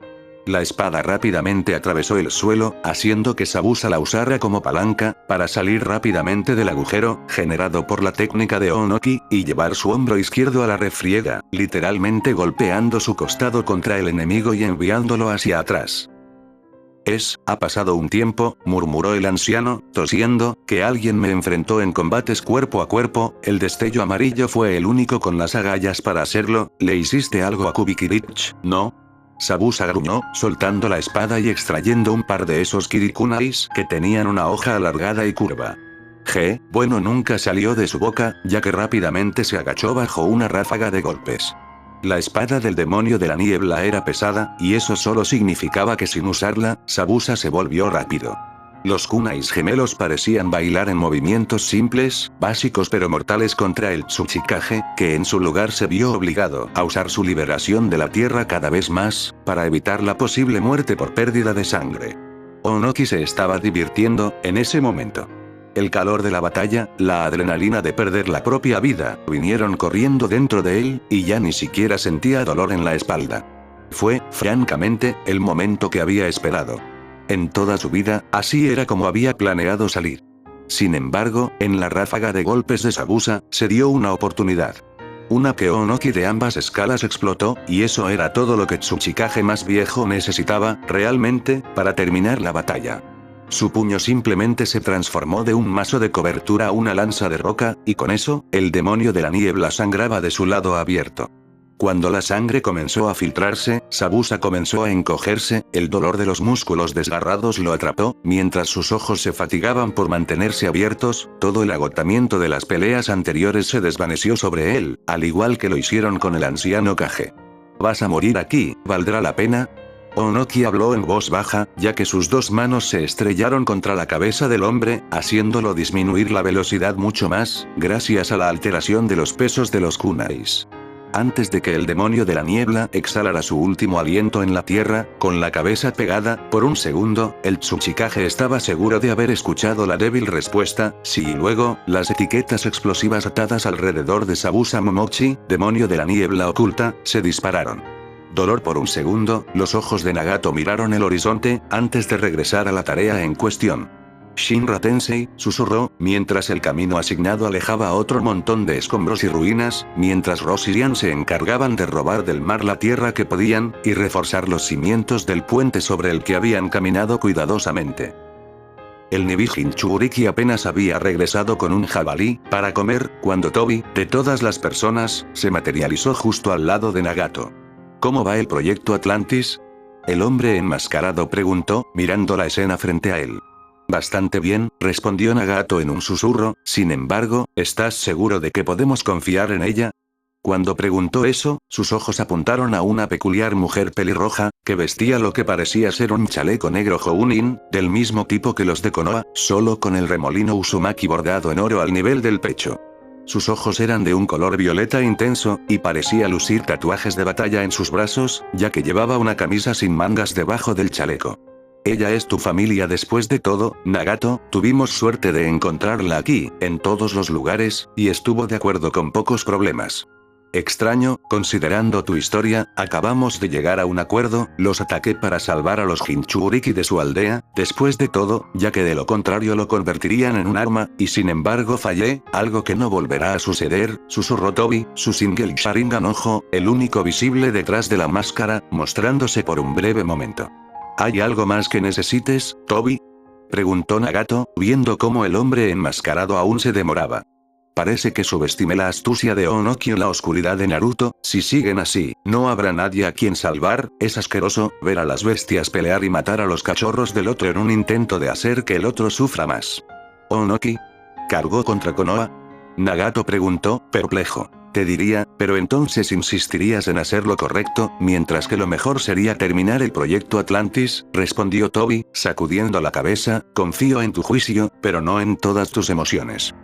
La espada rápidamente atravesó el suelo, haciendo que Sabusa la usara como palanca, para salir rápidamente del agujero, generado por la técnica de Onoki, y llevar su hombro izquierdo a la refriega, literalmente golpeando su costado contra el enemigo y enviándolo hacia atrás. Ha pasado un tiempo, murmuró el anciano, tosiendo, que alguien me enfrentó en combates cuerpo a cuerpo, el destello amarillo fue el único con las agallas para hacerlo, ¿le hiciste algo a Kubikirich, no? Sabusa gruñó, soltando la espada y extrayendo un par de esos kirikunais que tenían una hoja alargada y curva. Bueno, nunca salió de su boca, ya que rápidamente se agachó bajo una ráfaga de golpes. La espada del demonio de la niebla era pesada, y eso solo significaba que sin usarla, Sabusa se volvió rápido. Los kunais gemelos parecían bailar en movimientos simples, básicos pero mortales contra el Tsuchikage, que en su lugar se vio obligado a usar su liberación de la tierra cada vez más, para evitar la posible muerte por pérdida de sangre. Onoki se estaba divirtiendo, en ese momento. El calor de la batalla, la adrenalina de perder la propia vida, vinieron corriendo dentro de él, y ya ni siquiera sentía dolor en la espalda. Fue, francamente, el momento que había esperado. En toda su vida, así era como había planeado salir. Sin embargo, en la ráfaga de golpes de Sabusa, se dio una oportunidad. Una que Onoki de ambas escalas explotó, y eso era todo lo que Tsuchikage más viejo necesitaba, realmente, para terminar la batalla. Su puño simplemente se transformó de un mazo de cobertura a una lanza de roca, y con eso, el demonio de la niebla sangraba de su lado abierto. Cuando la sangre comenzó a filtrarse, Sabusa comenzó a encogerse, el dolor de los músculos desgarrados lo atrapó, mientras sus ojos se fatigaban por mantenerse abiertos, todo el agotamiento de las peleas anteriores se desvaneció sobre él, al igual que lo hicieron con el anciano Kage. «¿Vas a morir aquí? ¿Valdrá la pena?». Onoki habló en voz baja, ya que sus dos manos se estrellaron contra la cabeza del hombre, haciéndolo disminuir la velocidad mucho más, gracias a la alteración de los pesos de los kunais. Antes de que el demonio de la niebla exhalara su último aliento en la tierra, con la cabeza pegada, por un segundo, el Tsuchikage estaba seguro de haber escuchado la débil respuesta, sí, y luego, las etiquetas explosivas atadas alrededor de Sabusa Momochi, demonio de la niebla oculta, se dispararon. Dolor por un segundo, los ojos de Nagato miraron el horizonte, antes de regresar a la tarea en cuestión. Shinra Tensei, susurró, mientras el camino asignado alejaba otro montón de escombros y ruinas, mientras Ross y Rian se encargaban de robar del mar la tierra que podían, y reforzar los cimientos del puente sobre el que habían caminado cuidadosamente. El Nibijin Chuburiki apenas había regresado con un jabalí, para comer, cuando Tobi, de todas las personas, se materializó justo al lado de Nagato. ¿Cómo va el proyecto Atlantis?, el hombre enmascarado preguntó, mirando la escena frente a él. Bastante bien, respondió Nagato en un susurro, sin embargo, ¿estás seguro de que podemos confiar en ella? Cuando preguntó eso, sus ojos apuntaron a una peculiar mujer pelirroja, que vestía lo que parecía ser un chaleco negro Jounin, del mismo tipo que los de Konoha, solo con el remolino Uzumaki bordado en oro al nivel del pecho. Sus ojos eran de un color violeta intenso, y parecía lucir tatuajes de batalla en sus brazos, ya que llevaba una camisa sin mangas debajo del chaleco. Ella es tu familia después de todo, Nagato, tuvimos suerte de encontrarla aquí, en todos los lugares, y estuvo de acuerdo con pocos problemas. Extraño, considerando tu historia, acabamos de llegar a un acuerdo, los ataqué para salvar a los Jinchuriki de su aldea, después de todo, ya que de lo contrario lo convertirían en un arma, y sin embargo fallé, algo que no volverá a suceder, susurró Tobi, su single Sharingan ojo, el único visible detrás de la máscara, mostrándose por un breve momento. ¿Hay algo más que necesites, Tobi?, preguntó Nagato, viendo cómo el hombre enmascarado aún se demoraba. Parece que subestimé la astucia de Onoki o la oscuridad de Naruto, si siguen así, no habrá nadie a quien salvar, es asqueroso, ver a las bestias pelear y matar a los cachorros del otro en un intento de hacer que el otro sufra más. ¿Onoki cargó contra Konoha?, Nagato preguntó, perplejo. Te diría, pero entonces insistirías en hacer lo correcto, mientras que lo mejor sería terminar el proyecto Atlantis, respondió Tobi, sacudiendo la cabeza, confío en tu juicio, pero no en todas tus emociones.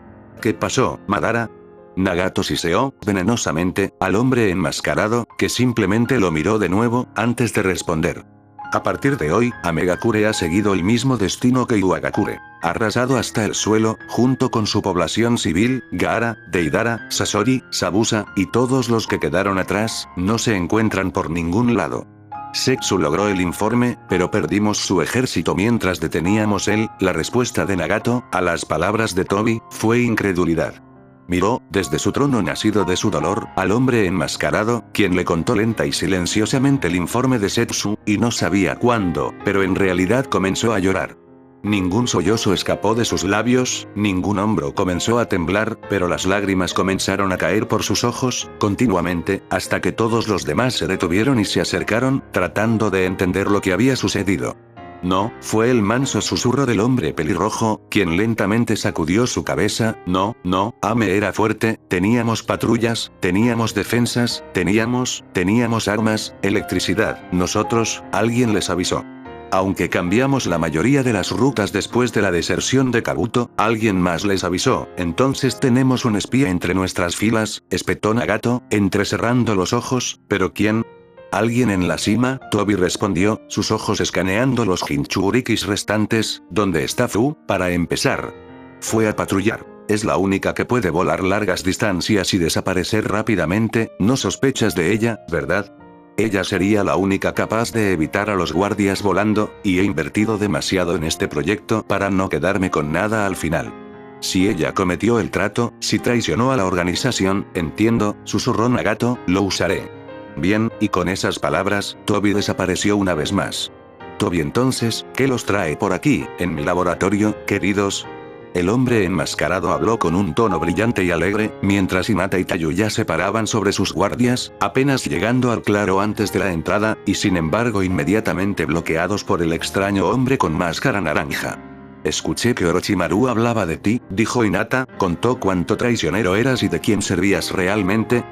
¿Qué pasó, Madara? Nagato siseó, venenosamente, al hombre enmascarado, que simplemente lo miró de nuevo, antes de responder. A partir de hoy, Amegakure ha seguido el mismo destino que Iwagakure. Arrasado hasta el suelo, junto con su población civil, Gaara, Deidara, Sasori, Sabusa, y todos los que quedaron atrás, no se encuentran por ningún lado. Setsu logró el informe, pero perdimos su ejército mientras deteníamos él, la respuesta de Nagato, a las palabras de Tobi, fue incredulidad. Miró, desde su trono nacido de su dolor, al hombre enmascarado, quien le contó lenta y silenciosamente el informe de Setsu, y no sabía cuándo, pero en realidad comenzó a llorar. Ningún sollozo escapó de sus labios, ningún hombro comenzó a temblar, pero las lágrimas comenzaron a caer por sus ojos, continuamente, hasta que todos los demás se detuvieron y se acercaron, tratando de entender lo que había sucedido. No, fue el manso susurro del hombre pelirrojo, quien lentamente sacudió su cabeza, no, Ame era fuerte, teníamos patrullas, teníamos defensas, teníamos armas, electricidad, nosotros, alguien les avisó. Aunque cambiamos la mayoría de las rutas después de la deserción de Kabuto, alguien más les avisó, entonces tenemos un espía entre nuestras filas, espetó Nagato, entrecerrando los ojos, ¿pero quién? ¿Alguien en la cima? Tobi respondió, sus ojos escaneando los Jinchurikis restantes. ¿Dónde está Fu? Para empezar, fue a patrullar. Es la única que puede volar largas distancias y desaparecer rápidamente, no sospechas de ella, ¿verdad? Ella sería la única capaz de evitar a los guardias volando, y he invertido demasiado en este proyecto para no quedarme con nada al final. Si ella cometió el trato, si traicionó a la organización, entiendo, susurró Nagato, lo usaré. Bien, y con esas palabras, Tobi desapareció una vez más. Tobi entonces, ¿qué los trae por aquí, en mi laboratorio, queridos? El hombre enmascarado habló con un tono brillante y alegre, mientras Hinata y Tayuya se paraban sobre sus guardias, apenas llegando al claro antes de la entrada, y sin embargo inmediatamente bloqueados por el extraño hombre con máscara naranja. Escuché que Orochimaru hablaba de ti, dijo Hinata, contó cuánto traicionero eras y de quién servías realmente.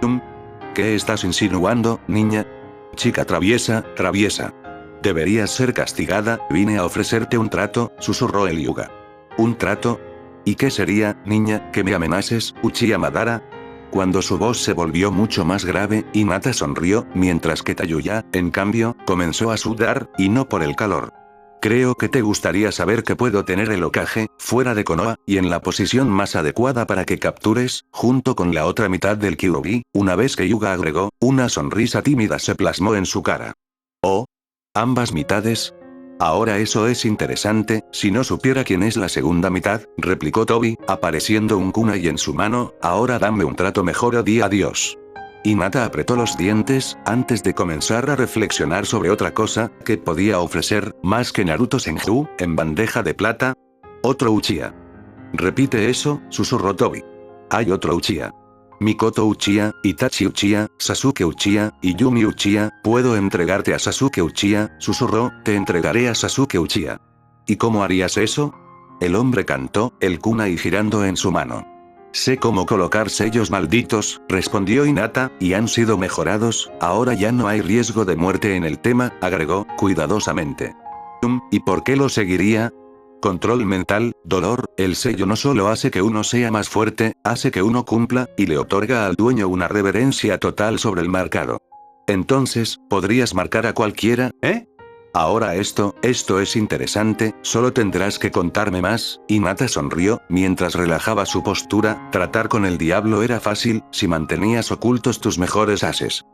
¿Qué estás insinuando, niña? Chica traviesa, traviesa. Deberías ser castigada, vine a ofrecerte un trato, susurró el Hyuga. ¿Un trato? ¿Y qué sería, niña, que me amenaces, Uchiha Madara? Cuando su voz se volvió mucho más grave, Hinata sonrió, mientras que Tayuya, en cambio, comenzó a sudar, y no por el calor. Creo que te gustaría saber que puedo tener el Hokage, fuera de Konoha, y en la posición más adecuada para que captures, junto con la otra mitad del Kyuubi, una vez que Hyuga agregó, una sonrisa tímida se plasmó en su cara. ¿Oh? ¿Ambas mitades? Ahora eso es interesante, si no supiera quién es la segunda mitad, replicó Tobi, apareciendo un kunai en su mano, ahora dame un trato mejor o di adiós. Hinata apretó los dientes, antes de comenzar a reflexionar sobre otra cosa, que podía ofrecer, más que Naruto Senju, en bandeja de plata. Otro Uchiha. Repite eso, susurró Tobi. Hay otro Uchiha. Mikoto Uchiha, Itachi Uchiha, Sasuke Uchiha, y Yumi Uchiha, puedo entregarte a Sasuke Uchiha, susurró, te entregaré a Sasuke Uchiha. ¿Y cómo harías eso? El hombre cantó, el kunai girando en su mano. Sé cómo colocar sellos malditos, respondió Hinata, y han sido mejorados, ahora ya no hay riesgo de muerte en el tema, agregó, cuidadosamente. ¿Y por qué lo seguiría? Control mental, dolor, el sello no solo hace que uno sea más fuerte, hace que uno cumpla, y le otorga al dueño una reverencia total sobre el marcado. Entonces, ¿podrías marcar a cualquiera, eh? Ahora esto es interesante, solo tendrás que contarme más. Hinata sonrió, mientras relajaba su postura, tratar con el diablo era fácil, si mantenías ocultos tus mejores ases.